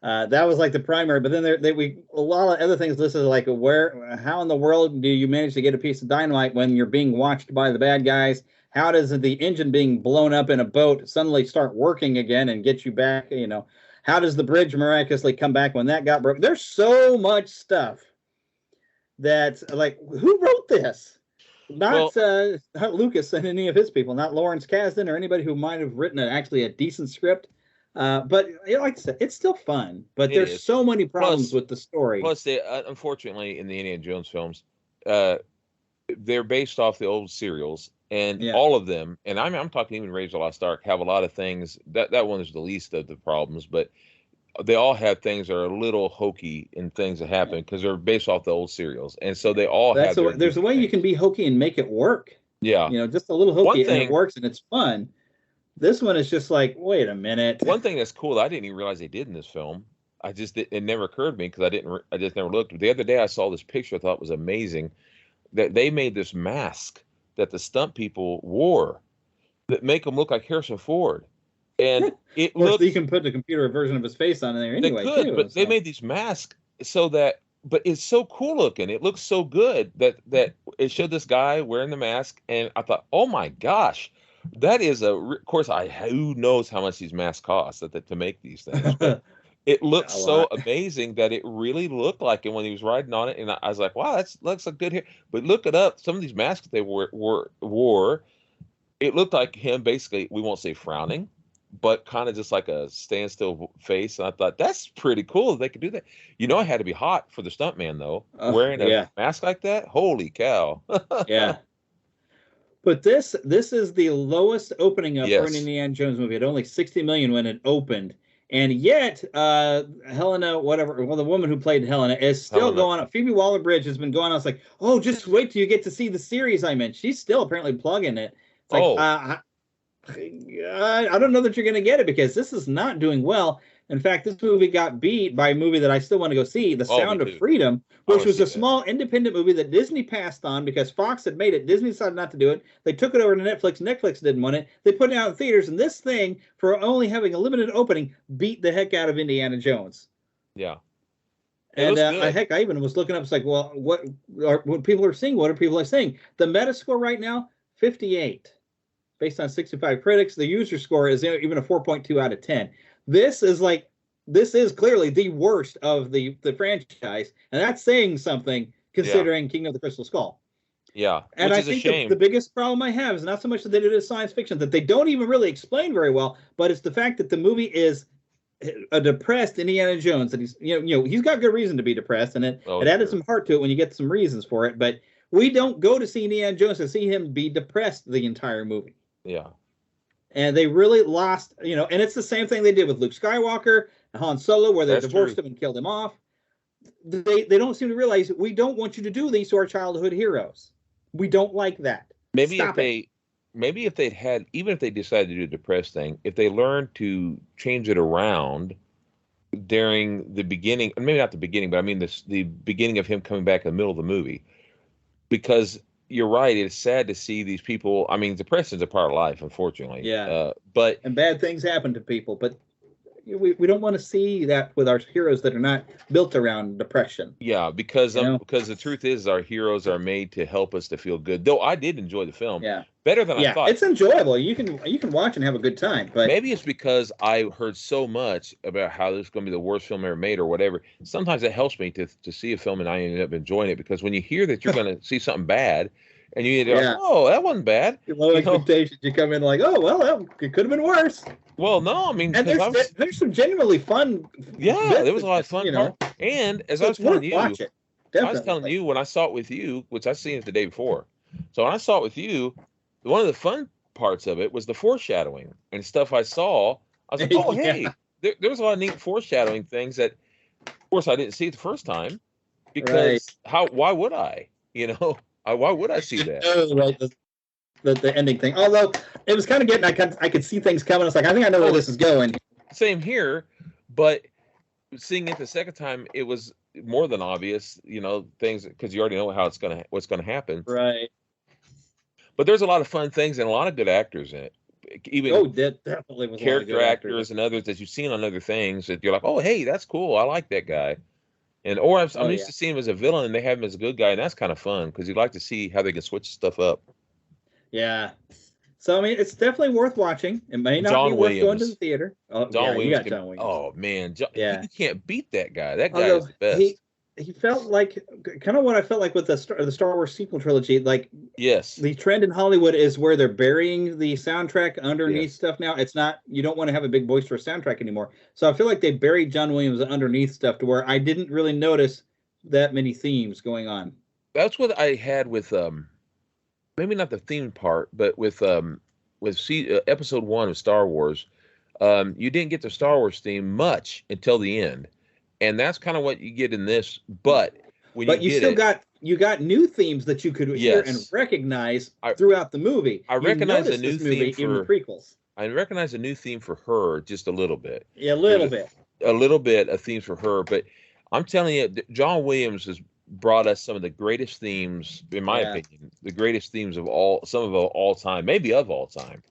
That was like the primary. But then a lot of other things listed, like how in the world do you manage to get a piece of dynamite when you're being watched by the bad guys? How does the engine being blown up in a boat suddenly start working again and get you back? How does the bridge miraculously come back when that got broken? There's so much stuff that's like, who wrote this? Not Lucas and any of his people, not Lawrence Kasdan or anybody who might have written actually a decent script. But like I said, it's still fun. But there's so many problems with the story. Plus, unfortunately, in the Indiana Jones films, they're based off the old serials, and all of them, and I'm talking even Raiders of the Lost Ark, have a lot of things. That one is the least of the problems, but they all have things that are a little hokey in things that happen because they're based off the old serials, and so they all have. There's a way you can be hokey and make it work. Yeah, just a little hokey and it works and it's fun. This one is just like, wait a minute. One thing that's cool, I didn't even realize they did in this film. It never occurred to me because I just never looked. The other day I saw this picture I thought was amazing, that they made this mask that the stunt people wore that make them look like Harrison Ford. And it looks, you can put the computer version of his face on there anyway. They could, but they made these masks but it's so cool looking. It looks so good that it showed this guy wearing the mask, and I thought, oh my gosh. That is of course, who knows how much these masks cost to make these things. But it looks so amazing that it really looked like it when he was riding on it. And I was like, wow, that looks like good here. But look it up. Some of these masks they wore, it looked like him basically, we won't say frowning, but kind of just like a standstill face. And I thought, that's pretty cool that they could do that. It had to be hot for the stuntman, though. Wearing a mask like that? Holy cow. Yeah. But this is the lowest opening up for an Indiana Jones movie at only $60 million when it opened, and yet Helena, the woman who played Helena is still going on. Phoebe Waller-Bridge has been going on. It's like, oh, just wait till you get to see the series I'm in. She's still apparently plugging it. It's like, I don't know that you're going to get it because this is not doing well. In fact, this movie got beat by a movie that I still want to go see, The Sound of Freedom, which was a small independent movie that Disney passed on because Fox had made it. Disney decided not to do it. They took it over to Netflix. Netflix didn't want it. They put it out in theaters, and this thing, for only having a limited opening, beat the heck out of Indiana Jones. Yeah. And heck, I even was looking up. It's like, well, what people are seeing? What are people saying? The Metascore right now, 58, based on 65 critics. The user score is even a 4.2 out of 10. This is clearly the worst of the franchise, and that's saying something considering Kingdom of the Crystal Skull. Yeah, and I think the biggest problem I have is not so much that they did it as science fiction, that they don't even really explain very well, but it's the fact that the movie is a depressed Indiana Jones, that he's got good reason to be depressed, and it added some heart to it when you get some reasons for it. But we don't go to see Indiana Jones to see him be depressed the entire movie. Yeah. And they really lost, and it's the same thing they did with Luke Skywalker and Han Solo, where they divorced him and killed him off. They don't seem to realize we don't want you to do these to our childhood heroes. We don't like that. Maybe maybe if even if they decided to do a depressed thing, if they learned to change it around during the beginning, maybe not the beginning, but I mean the beginning of him coming back in the middle of the movie, because you're right, it's sad to see these people. I mean, depression's a part of life, unfortunately. Yeah. But and bad things happen to people, but we don't want to see that with our heroes that are not built around depression. Yeah, because the truth is, our heroes are made to help us to feel good. Though I did enjoy the film. Yeah. Better than I thought. It's enjoyable. You can watch and have a good time. But maybe it's because I heard so much about how this is going to be the worst film ever made or whatever. Sometimes it helps me to see a film and I end up enjoying it, because when you hear that you're going to see something bad, and you end up, oh, that wasn't bad. Low expectations. You come in like, oh, well, it could have been worse. Well, no, I mean, and there's some genuinely fun. Yeah, there was a lot of fun. And as I was telling you, when I saw it with you, which I seen it the day before. So when I saw it with you, one of the fun parts of it was the foreshadowing and stuff I saw. I was like, oh, hey, there was a lot of neat foreshadowing things that, of course, I didn't see it the first time, because why would I? Why would I see that? The ending thing. Although it was kind of getting, I could see things coming. It's like, I think I know where this is going. Same here, but seeing it the second time, it was more than obvious. Things, because you already know what's gonna happen. Right. But there's a lot of fun things and a lot of good actors in it. Even that definitely was character actors and others that you've seen on other things that you're like, oh, hey, that's cool. I like that guy. I'm used to seeing him as a villain, and they have him as a good guy, and that's kind of fun because you'd like to see how they can switch stuff up. Yeah. So, I mean, it's definitely worth watching. It may not be worth going to the theater. Oh, John Williams. Oh, man. You can't beat that guy. That guy is the best. He felt like kind of what I felt like with the Star Wars sequel trilogy. Like, yes, the trend in Hollywood is where they're burying the soundtrack underneath stuff now. It's not, you don't want to have a big boisterous soundtrack anymore. So I feel like they buried John Williams underneath stuff to where I didn't really notice that many themes going on. That's what I had with maybe not the theme part, but with episode 1 of Star Wars. You didn't get the Star Wars theme much until the end. And that's kind of what you get in this, but you got new themes that you could hear and recognize throughout the movie. I recognize a new theme in the prequels. I recognize a new theme for her just a little bit. Yeah, a little bit of themes for her, but I'm telling you, John Williams has brought us some of the greatest themes, in my opinion, the greatest themes of all time, maybe of all time.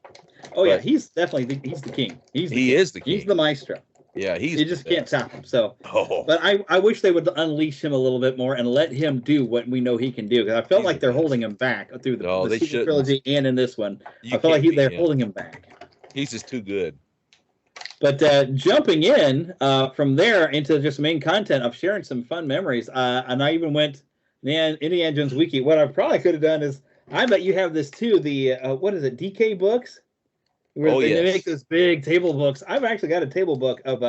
Oh, yeah, he's definitely he's the king. He is the king. He's the maestro. Yeah, you just can't top him. So, but I wish they would unleash him a little bit more and let him do what we know he can do. Because I felt like they're holding him back through the sequel trilogy and in this one. I feel like they're holding him back. He's just too good. But jumping in from there into just main content of sharing some fun memories, and I even went Indiana Jones Wiki. What I probably could have done is, I bet you have this too. The what is it? DK Books. Where they make those big table books. I've actually got a table book of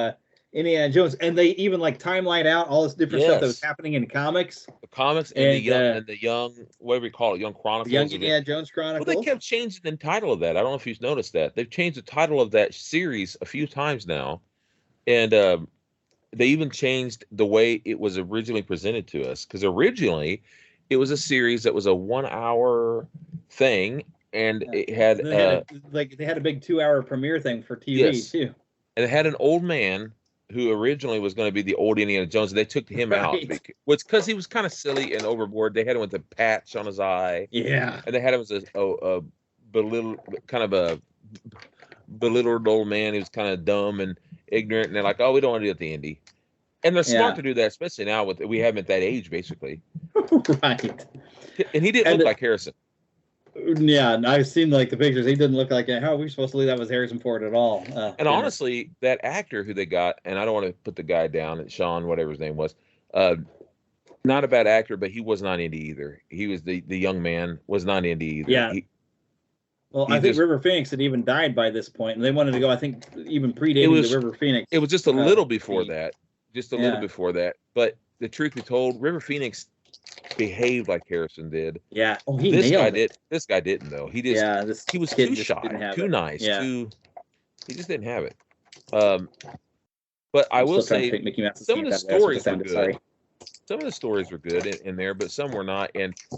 Indiana Jones, and they even like timeline out all this different stuff that was happening in comics. The comics and the young, whatever you call it, Young Chronicles. Young Indiana Jones Chronicles. Well, they kept changing the title of that. I don't know if you've noticed that. They've changed the title of that series a few times now, and they even changed the way it was originally presented to us. Because originally, it was a series that was a 1-hour thing. And it had they had a big 2-hour premiere thing for TV too. And it had an old man who originally was going to be the old Indiana Jones, and they took him out, because he was kind of silly and overboard. They had him with a patch on his eye. Yeah. And they had him as a belittled old man. He was kind of dumb and ignorant, and they're like, oh, we don't want to do it at the Indy. And they're smart to do that, especially now we have him at that age, basically. Right. And he didn't look like Harrison. Yeah, I've seen like the pictures. He didn't look like how are we supposed to believe that was Harrison Ford at all. And honestly, that actor who they got, and I don't want to put the guy down, Sean, whatever his name was, not a bad actor, but he was not Indy either. He was the young man was not Indy either. Yeah. I think River Phoenix had even died by this point, and they wanted to go. I think even predating the River Phoenix. It was just a little before that, little before that. But the truth be told, River Phoenix behaved like Harrison did. Yeah. Oh, this guy didn't though. He just he was too shy, too nice, he just didn't have it. But I will say some of the stories were good. Some of the stories were good in there, but some were not.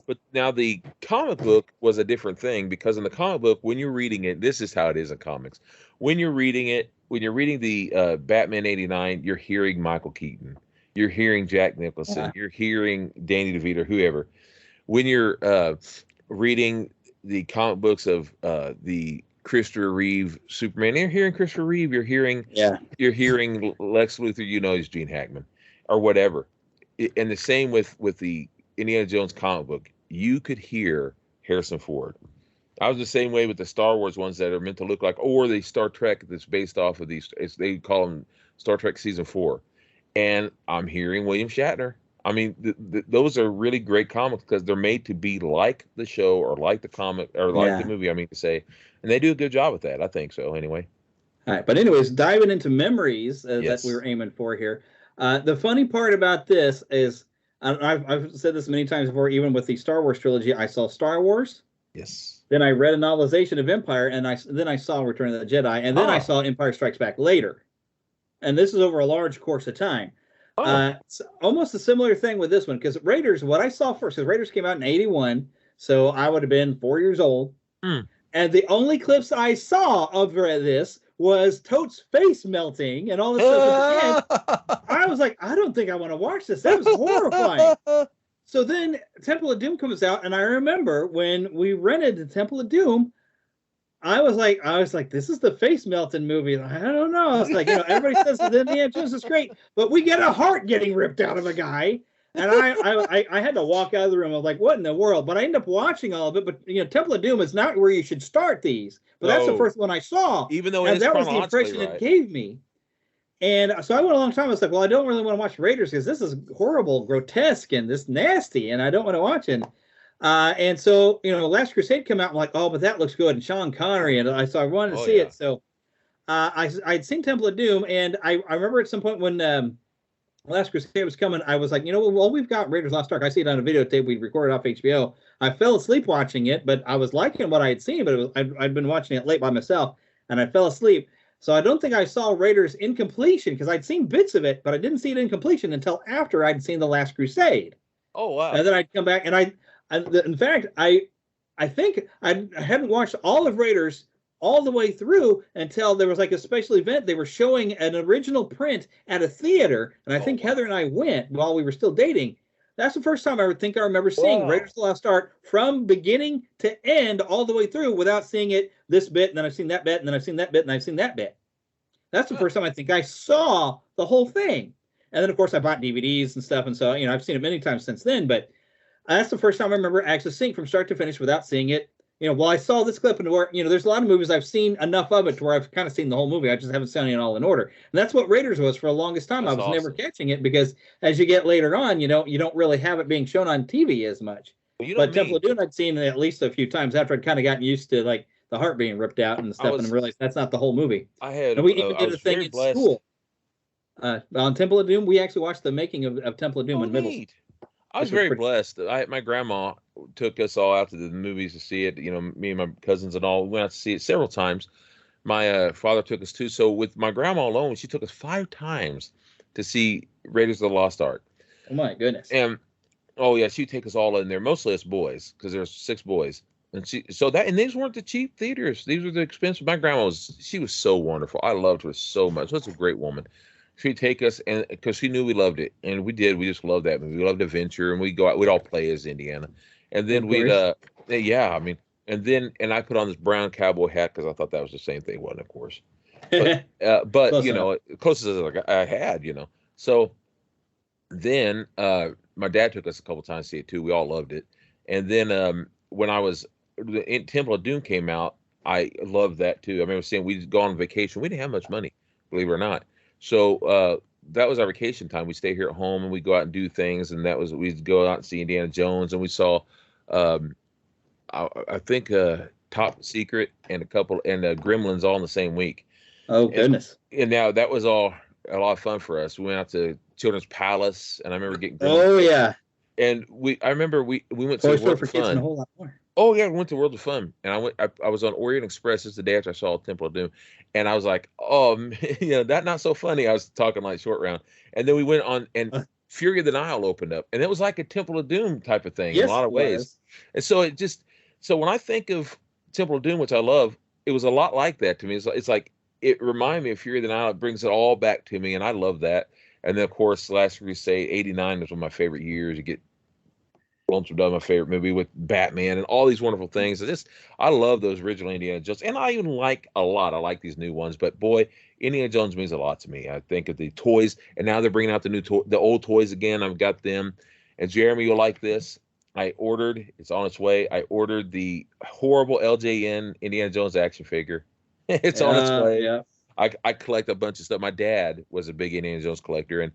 But now the comic book was a different thing, because in the comic book, when you're reading it, this is how it is in comics. When you're reading the Batman '89, you're hearing Michael Keaton, you're hearing Jack Nicholson, you're hearing Danny DeVito, whoever. When you're reading the comic books of the Christopher Reeve Superman, you're hearing Christopher Reeve, you're hearing Lex Luthor, he's Gene Hackman or whatever. And the same with the Indiana Jones comic book, you could hear Harrison Ford. I was the same way with the Star Wars ones that are meant to look like, or the Star Trek that's based off of these. They call them Star Trek Season 4, and I'm hearing William Shatner. I mean, those are really great comics because they're made to be like the show or like the comic or like the movie. I mean to say, and they do a good job with that. I think so. Anyway. All right, but anyways, diving into memories that we were aiming for here. The funny part about this is, I've said this many times before, even with the Star Wars trilogy, I saw Star Wars. Yes. Then I read a novelization of Empire, and then I saw Return of the Jedi, and then I saw Empire Strikes Back later. And this is over a large course of time. It's almost a similar thing with this one, because Raiders, what I saw first, because Raiders came out in '81, so I would have been 4 years old. And the only clips I saw of this was Toad's face melting and all this stuff at the end. I was like, I don't think I want to watch this. That was horrifying. So then Temple of Doom comes out, and I remember when we rented the Temple of Doom, I was like, this is the face melting movie. I don't know. I was like, everybody says that Indiana Jones is great, but we get a heart getting ripped out of a guy. And I had to walk out of the room. I was like, what in the world? But I ended up watching all of it. But Temple of Doom is not where you should start these. But that's the first one I saw. Even though that was the impression it gave me. And so I went a long time. I was like, well, I don't really want to watch Raiders because this is horrible, grotesque, and this nasty, and I don't want to watch it. And so, Last Crusade came out. I'm like, oh, but that looks good. And Sean Connery. And I wanted to see it. So I'd seen Temple of Doom. And I remember at some point when Last Crusade was coming, I was like, well, we've got Raiders Lost Ark. I see it on a videotape. We recorded off HBO. I fell asleep watching it, but I was liking what I had seen, but I'd been watching it late by myself, and I fell asleep. So I don't think I saw Raiders in completion, because I'd seen bits of it, but I didn't see it in completion until after I'd seen The Last Crusade. Oh, wow. And then I'd come back, and in fact, I think I hadn't watched all of Raiders all the way through until there was like a special event. They were showing an original print at a theater, and I think Heather and I went while we were still dating. That's the first time I remember seeing Raiders of the Lost Ark from beginning to end all the way through without seeing it this bit, and then I've seen that bit, and then I've seen that bit, and I've seen that bit. That's the first time I think I saw the whole thing. And then, of course, I bought DVDs and stuff, and so, I've seen it many times since then, but that's the first time I remember actually seeing from start to finish without seeing it. Well, I saw this clip, and where, there's a lot of movies I've seen enough of it to where I've kind of seen the whole movie. I just haven't seen it all in order. And that's what Raiders was for the longest time. That's I was never catching it because as you get later on, you don't really have it being shown on TV as much. But Temple of Doom I'd seen at least a few times after I'd kind of gotten used to like the heart being ripped out and stuff, and realized that's not the whole movie. And we even did a thing in school. On Temple of Doom, we actually watched the making of Temple of Doom in middle school. I was very blessed. My grandma took us all out to the movies to see it. Me and my cousins and all went out to see it several times. My father took us too. So with my grandma alone, she took us 5 times to see Raiders of the Lost Ark. Oh my goodness! And she'd take us all in there. Mostly us boys, because there's 6 boys. And these weren't the cheap theaters. These were the expensive. My grandma was so wonderful. I loved her so much. She was a great woman. She'd take us, and because she knew we loved it, and we did. We just loved that movie. We loved adventure, and we'd go out. We'd all play as Indiana, and then we'd, and I put on this brown cowboy hat because I thought that was the same thing. It wasn't, of course, but closest as I had, So then my dad took us a couple times to see it too. We all loved it, and then when Temple of Doom came out, I loved that too. I remember saying we'd go on vacation. We didn't have much money, believe it or not. So that was our vacation time. We stay here at home and we go out and do things. And we'd go out and see Indiana Jones. And we saw, I think, Top Secret and Gremlins all in the same week. Oh, goodness. And now that was all a lot of fun for us. We went out to Children's Palace, and I remember getting. Oh, yeah. And I remember we went to World of Fun. A whole lot more. Oh yeah, we went to World of Fun, and I was on Orient Express. This is the day after I saw Temple of Doom, and I was like, oh, man, that's not so funny. I was talking like short round, and then we went on, and Fury of the Nile opened up, and it was like a Temple of Doom type of thing in a lot of ways. And so so when I think of Temple of Doom, which I love, it was a lot like that to me. It's like it reminded me of Fury of the Nile. It brings it all back to me, and I love that. And then of course, Last Crusade '89 was one of my favorite years. You get Lonesome Dove, my favorite movie with Batman and all these wonderful things. I love those original Indiana Jones, and I even like a lot. I like these new ones, but boy, Indiana Jones means a lot to me. I think of the toys, and now they're bringing out the old toys again. I've got them, and Jeremy, you'll like this. It's on its way. I ordered the horrible LJN Indiana Jones action figure. It's on its way. Yeah. I collect a bunch of stuff. My dad was a big Indiana Jones collector, and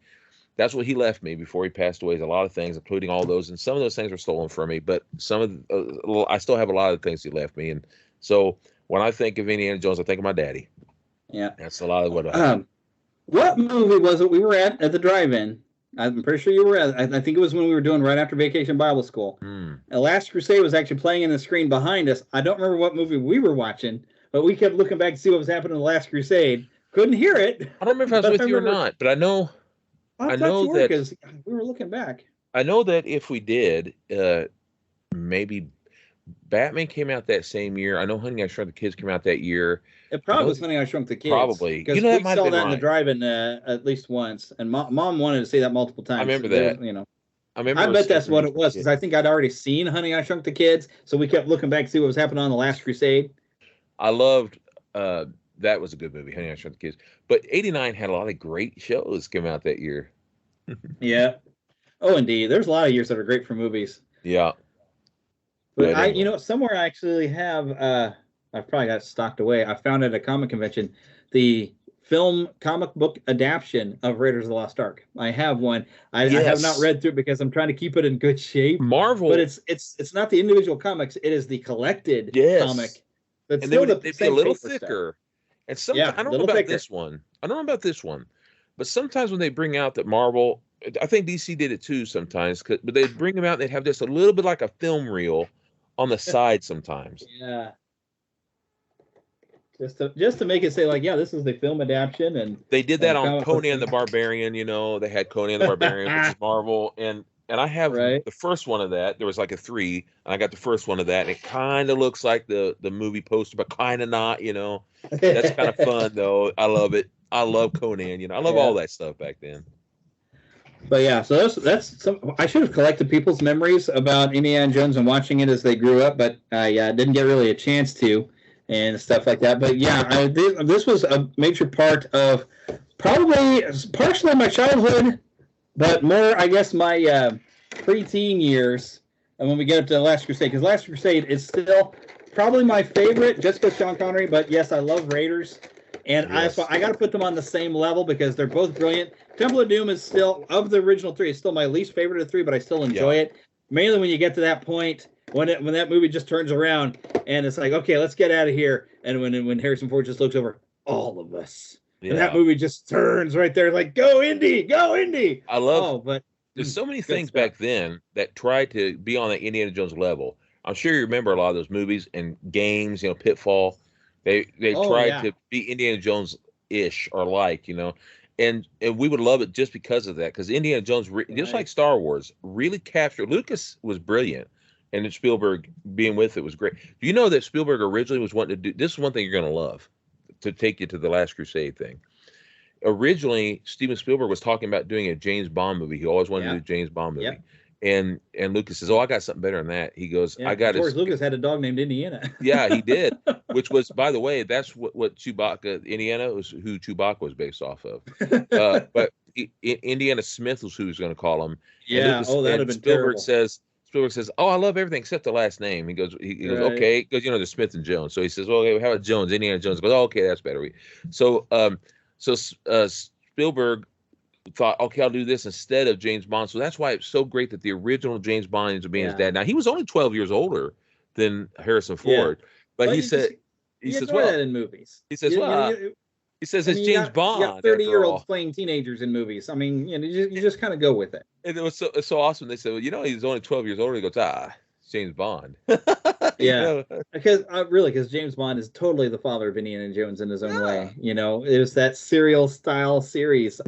that's what he left me before he passed away. Is a lot of things, including all those, and some of those things were stolen from me. But I still have a lot of the things he left me. And so when I think of Indiana Jones, I think of my daddy. Yeah, that's a lot of what I. What movie was it we were at the drive-in? I'm pretty sure you were at. I think it was when we were doing right after Vacation Bible School. The Last Crusade was actually playing in the screen behind us. I don't remember what movie we were watching, but we kept looking back to see what was happening in The Last Crusade. Couldn't hear it. I don't remember if I was with you or not, but I know that because we were looking back. I know that if we did, maybe Batman came out that same year. I know Honey, I Shrunk the Kids came out that year. It probably was Honey, I Shrunk the Kids. Probably. Because we saw that in the drive-in at least once, and Mom wanted to see that multiple times. I remember that. I bet that's what it was, because I think I'd already seen Honey, I Shrunk the Kids, so we kept looking back to see what was happening on The Last Crusade. I loved that was a good movie, Honey, I Shrunk the Kids. But '89 had a lot of great shows come out that year. Yeah. Oh, indeed. There's a lot of years that are great for movies. Yeah. But somewhere I actually have, I've probably got it stocked away. I found at a comic convention the film comic book adaptation of Raiders of the Lost Ark. I have one. I have not read through it because I'm trying to keep it in good shape. Marvel. But it's not the individual comics. It is the collected comic. And they'd be a little thicker. And sometimes, I don't know about this one. I don't know about this one. But sometimes when they bring out that Marvel, I think DC did it too sometimes, but they'd bring them out and they'd have just a little bit like a film reel on the side sometimes. Yeah. Just to make it say like, yeah, this is the film adaptation. And they did that on Conan the Barbarian, they had Conan the Barbarian, which is Marvel. And I have the first one of that. There was like a 3, and I got the first one of that, and it kind of looks like the movie poster, but kind of not, That's kind of fun though. I love it. I love Conan, I love all that stuff back then. But yeah, so that's some. I should have collected people's memories about Indiana Jones and watching it as they grew up, but I didn't get really a chance to, and stuff like that. But yeah, this was a major part of probably partially my childhood, but more, I guess, my preteen years. And when we get up to The Last Crusade, because Last Crusade is still probably my favorite, just because Sean Connery. But yes, I love Raiders. And I got to put them on the same level because they're both brilliant. Temple of Doom is still, of the original 3, it's still my least favorite of the 3, but I still enjoy it. Mainly when you get to that point when that movie just turns around and it's like, okay, let's get out of here. And when Harrison Ford just looks over, all of us. Yeah. And that movie just turns right there like, go Indy, go Indy. I love but there's so many things back then that tried to be on that Indiana Jones level. I'm sure you remember a lot of those movies and games, Pitfall. They tried to be Indiana Jones-ish or like, and we would love it just because of that. Because Indiana Jones, just like Star Wars, really captured. Lucas was brilliant, and then Spielberg being with it was great. Do you know that Spielberg originally was wanting to do? This is one thing you're going to love, to take you to the Last Crusade thing. Originally, Steven Spielberg was talking about doing a James Bond movie. He always wanted to do a James Bond movie. And Lucas says, "Oh, I got something better than that." He goes, "I got." George Lucas had a dog named Indiana. Yeah, he did. Which was, by the way, that's what Chewbacca, Indiana, was who Chewbacca was based off of. But Indiana Smith was who he was going to call him. Yeah. Lucas, that'd have been Spielberg terrible. Spielberg says, "Oh, I love everything except the last name." He goes, "Okay." He goes, the Smith and Jones. So he says, "Well, okay, how about Jones? Indiana Jones." He goes, "Oh, okay, that's better." So Spielberg thought, okay, I'll do this instead of James Bond. So that's why it's so great that the original James Bond ends up being his dad. Now, he was only 12 years older than Harrison Ford, but he says, well, that in movies. He says, he says it's James Bond. You got 30-year-olds playing teenagers in movies. I mean, you just kind of go with it. And it was so awesome. They said, well, he's only 12 years older. He goes, James Bond. Yeah, because James Bond is totally the father of Indiana Jones in his own way. It was that serial style series.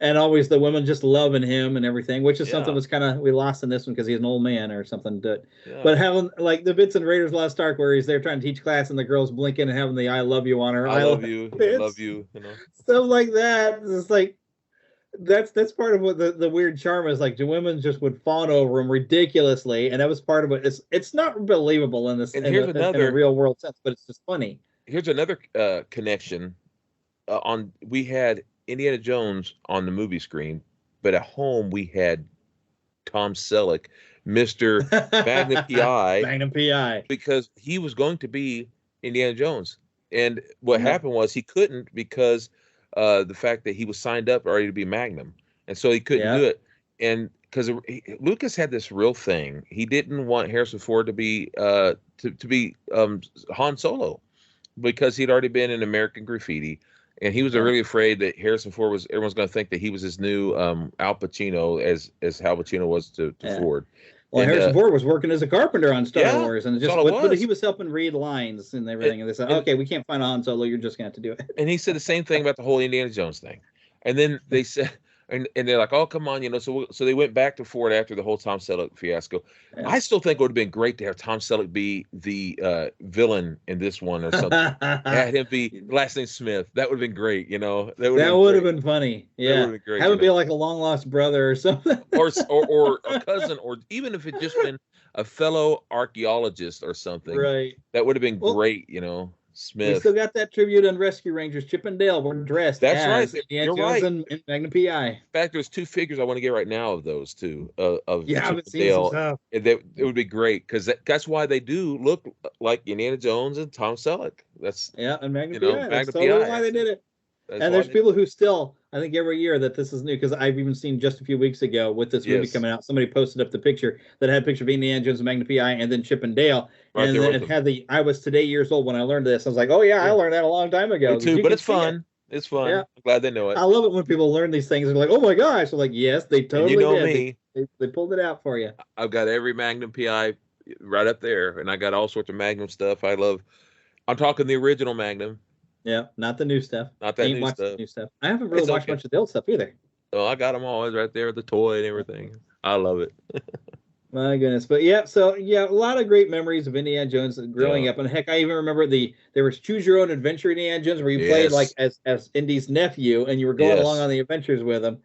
And always the women just loving him and everything, which is something we lost in this one because he's an old man or something. But having like the bits in Raiders of the Lost Ark where he's there trying to teach class and the girl's blinking and having the "I love you" on her. I love you. You know, stuff like that. It's like that's part of what the weird charm is. Like the women just would fawn over him ridiculously, and that was part of it. It's not believable in this in a real world sense, but it's just funny. Here's another connection. We had Indiana Jones on the movie screen, but at home we had Tom Selleck, Mr. Magnum PI. Magnum PI. Because he was going to be Indiana Jones. And what happened was he couldn't because the fact that he was signed up already to be Magnum. And so he couldn't do it. And because Lucas had this real thing. He didn't want Harrison Ford to be Han Solo because he'd already been in American Graffiti. And he was really afraid that Harrison Ford everyone's going to think that he was his new Al Pacino as Al Pacino was to Ford. Well, and Harrison Ford was working as a carpenter on Star Wars, and but he was helping read lines and everything. And they said, "Okay, we can't find Han Solo. You're just going to have to do it." And he said the same thing about the whole Indiana Jones thing. And then they said, and they're like, "Oh, come on, you know." So they went back to Ford after the whole Tom Selleck fiasco. Yeah. I still think it would have been great to have Tom Selleck be the villain in this one or something. Had him be last name Smith. That would have been great, you know. That would have been funny. Yeah, that would have been great. Have it be like a long lost brother or something, or a cousin, or even if it just been a fellow archaeologist or something. Right. That would have been great, you know. Smith. We still got that tribute on Rescue Rangers. Chip and Dale were dressed. That's as right. You're right. And Magnum PI. In fact, there's 2 figures I want to get right now of those two. Of Chip and Dale. It would be great because that's why they do look like Indiana Jones and Tom Selleck. That's and Magnum PI. That's totally why they did it. That's and there's people who still, I think every year that this is new, because I've even seen just a few weeks ago with this movie coming out, somebody posted up the picture that had a picture of Indiana Jones and Magnum PI and then Chip and Dale. And then it had I was today years old when I learned this. I was like, oh yeah, I learned that a long time ago. Me too, but it's fun. It's fun. Yeah. I'm glad they know it. I love it when people learn these things. They're like, oh my gosh. I'm like, yes, they totally did. Me. They pulled it out for you. I've got every Magnum PI right up there, and I got all sorts of Magnum stuff. I'm talking the original Magnum. Yeah, not the new stuff. Not that new stuff. I haven't really watched much of the old stuff either. Oh, I got them all right there, the toy and everything. I love it. My goodness. But a lot of great memories of Indiana Jones growing up. And heck, I even remember there was Choose Your Own Adventure Indiana Jones where you played like as Indy's nephew and you were going along on the adventures with him.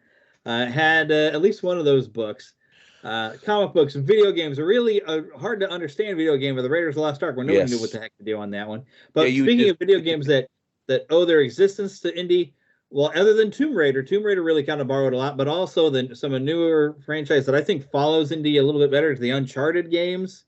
Had at least one of those books. Comic books, video games are really hard to understand video game with the Raiders of the Lost Ark where no one knew what the heck to do on that one. But speaking of video games that owe their existence to Indy, well, other than Tomb Raider really kind of borrowed a lot, but also some newer franchise that I think follows Indy a little bit better is the Uncharted games,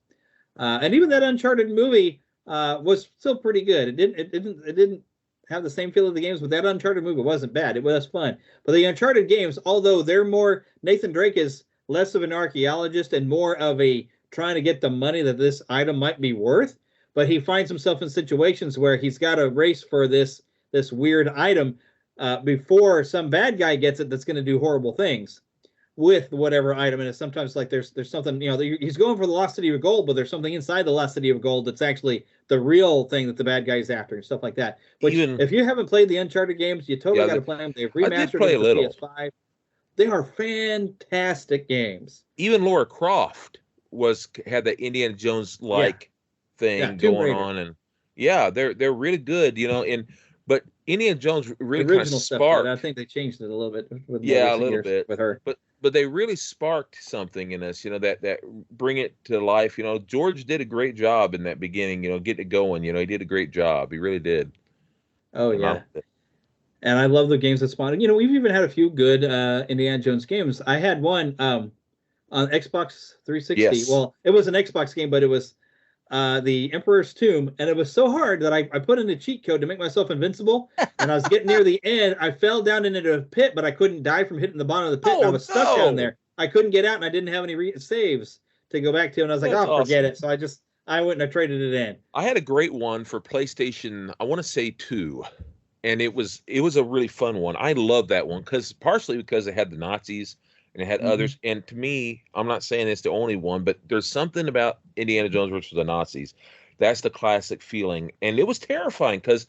and even that Uncharted movie was still pretty good. It didn't have the same feel of the games, but that Uncharted movie wasn't bad. It was fun. But the Uncharted games, although they're more, Nathan Drake is less of an archaeologist and more of a trying to get the money that this item might be worth. But he finds himself in situations where he's got to race for this weird item before some bad guy gets it that's going to do horrible things with whatever item. And it's sometimes like there's something, he's going for the lost city of gold, but there's something inside the lost city of gold that's actually the real thing that the bad guy's after and stuff like that. Which, if you haven't played the Uncharted games, you totally got to play them. They've remastered them for PS5. They are fantastic games. Even Lara Croft had that Indiana Jones thing going on, and they're really good, but Indiana Jones really kind of sparked. I think they changed it a little bit with a little bit with her, but they really sparked something in us, that bring it to life. George did a great job in that beginning, getting it going. He did a great job. He really did. Oh yeah. And I love the games that spawned. We've even had a few good Indiana Jones games. I had one on Xbox 360. Yes. Well, it was an Xbox game, but it was the Emperor's Tomb, and it was so hard that I put in a cheat code to make myself invincible. And I was getting near the end. I fell down into a pit, but I couldn't die from hitting the bottom of the pit. And I was stuck down there. I couldn't get out, and I didn't have any saves to go back to. And I was like, forget it. So I went and I traded it in. I had a great one for PlayStation, I want to say 2. And it was a really fun one. I love that one partially because it had the Nazis and it had others. And to me, I'm not saying it's the only one, but there's something about Indiana Jones versus the Nazis. That's the classic feeling. And it was terrifying because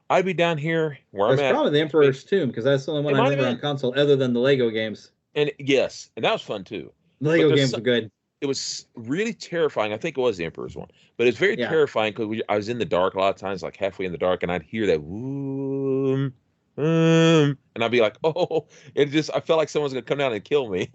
I'd be down here where It's I'm at. probably the Emperor's Tomb, because that's the only one I remember on console other than the Lego games. And yes, and that was fun too. The Lego games were good. It was really terrifying. I think it was the Emperor's one, but it's very terrifying because I was in the dark a lot of times, like halfway in the dark, and I'd hear that and I'd be like, oh, I felt like someone's gonna come down and kill me.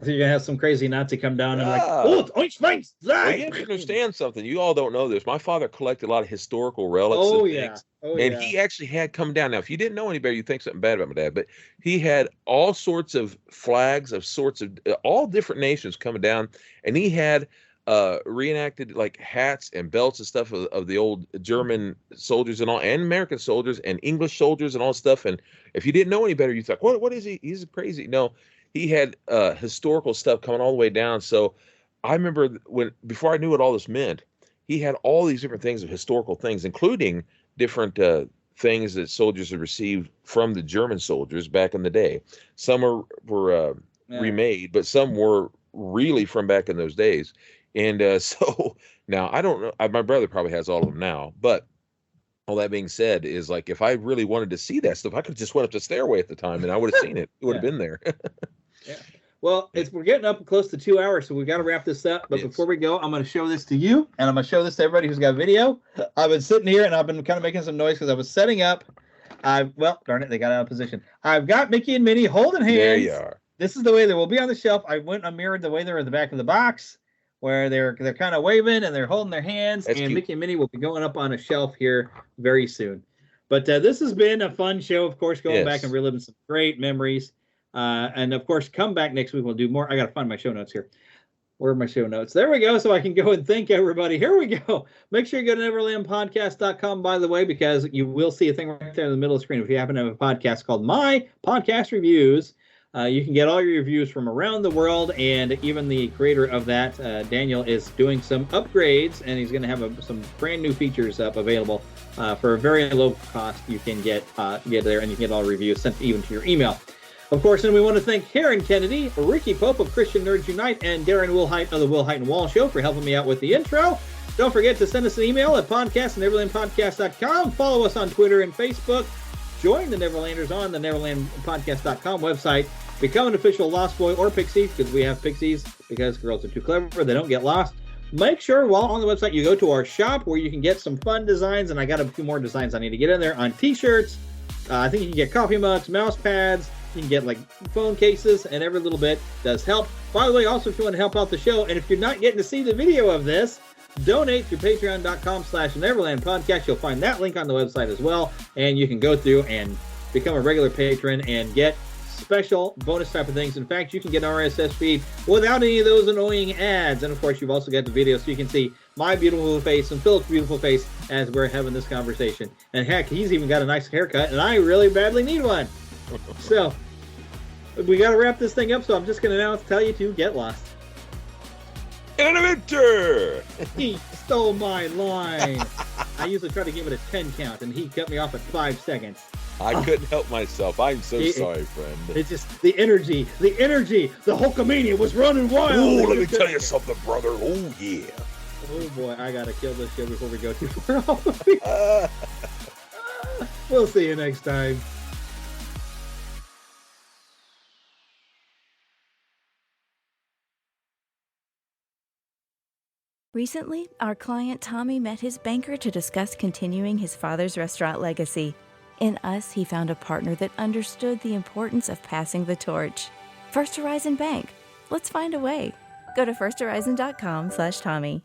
So you're gonna have some crazy Nazi come down and like, oh, it's oink, spanks, well, you have to understand something. You all don't know this. My father collected a lot of historical relics. Oh, and yeah. things, Oh, and yeah. he actually had come down. Now, if you didn't know any better, you'd think something bad about my dad, but he had all sorts of flags of sorts of all different nations coming down, and he had reenacted like hats and belts and stuff of the old German soldiers and all, and American soldiers and English soldiers and all stuff. And if you didn't know any better, you thought, what is he? He's crazy. No, he had historical stuff coming all the way down. So I remember before I knew what all this meant, he had all these different things of historical things, including different things that soldiers had received from the German soldiers back in the day. Some were remade, but some were really from back in those days. And so now I don't know. My brother probably has all of them now, but all that being said is like, if I really wanted to see that stuff, I could just went up the stairway at the time and I would have seen it. It would have been there. Yeah. Well, we're getting up close to 2 hours, so we got to wrap this up. But before we go, I'm going to show this to you, and I'm going to show this to everybody who's got video. I've been sitting here, and I've been kind of making some noise because I was setting up. Well, darn it, they got out of position. I've got Mickey and Minnie holding hands. There you are. This is the way they will be on the shelf. I mirrored the way they're in the back of the box, where they're kind of waving and they're holding their hands. That's and cute. Mickey and Minnie will be going up on a shelf here very soon. But this has been a fun show, of course, going back and reliving some great memories. And of course, come back next week. We'll do more. I got to find my show notes here. Where are my show notes? There we go. So I can go and thank everybody. Here we go. Make sure you go to neverlandpodcast.com, by the way, because you will see a thing right there in the middle of the screen. If you happen to have a podcast called My Podcast Reviews, you can get all your reviews from around the world. And even the creator of that, Daniel, is doing some upgrades, and he's going to have some brand new features up available for a very low cost. You can get there, and you can get all reviews sent even to your email. Of course, and we want to thank Karen Kennedy, Ricky Pope of Christian Nerds Unite, and Darren Wilhite of the Wilhite and Wall Show for helping me out with the intro. Don't forget to send us an email at podcast@neverlandpodcast.com. Follow us on Twitter and Facebook. Join the Neverlanders on the neverlandpodcast.com website. Become an official Lost Boy or Pixie, because we have Pixies, because girls are too clever. They don't get lost. Make sure while on the website you go to our shop where you can get some fun designs, and I got a few more designs I need to get in there on T-shirts. I think you can get coffee mugs, mouse pads. You can get like phone cases, and every little bit does help. By the way, also, if you want to help out the show, and if you're not getting to see the video of this, donate through patreon.com/Neverland Podcast. You'll find that link on the website as well, and you can go through and become a regular patron and get special bonus type of things. In fact, you can get an RSS feed without any of those annoying ads. And of course, you've also got the video so you can see my beautiful face and Philip's beautiful face as we're having this conversation. And heck, he's even got a nice haircut, and I really badly need one. So we got to wrap this thing up, so I'm just going to now tell you to get lost. Elevator! He stole my line. I usually try to give it a 10 count, and he cut me off at 5 seconds. I couldn't help myself. I'm so sorry, friend. It's just the energy, the Hulkamania was running wild. Oh, let me tell you something, brother. Oh, yeah. Oh, boy, I got to kill this show before we go too far off. We'll see you next time. Recently, our client Tommy met his banker to discuss continuing his father's restaurant legacy. In us, he found a partner that understood the importance of passing the torch. First Horizon Bank. Let's find a way. Go to firsthorizon.com/Tommy.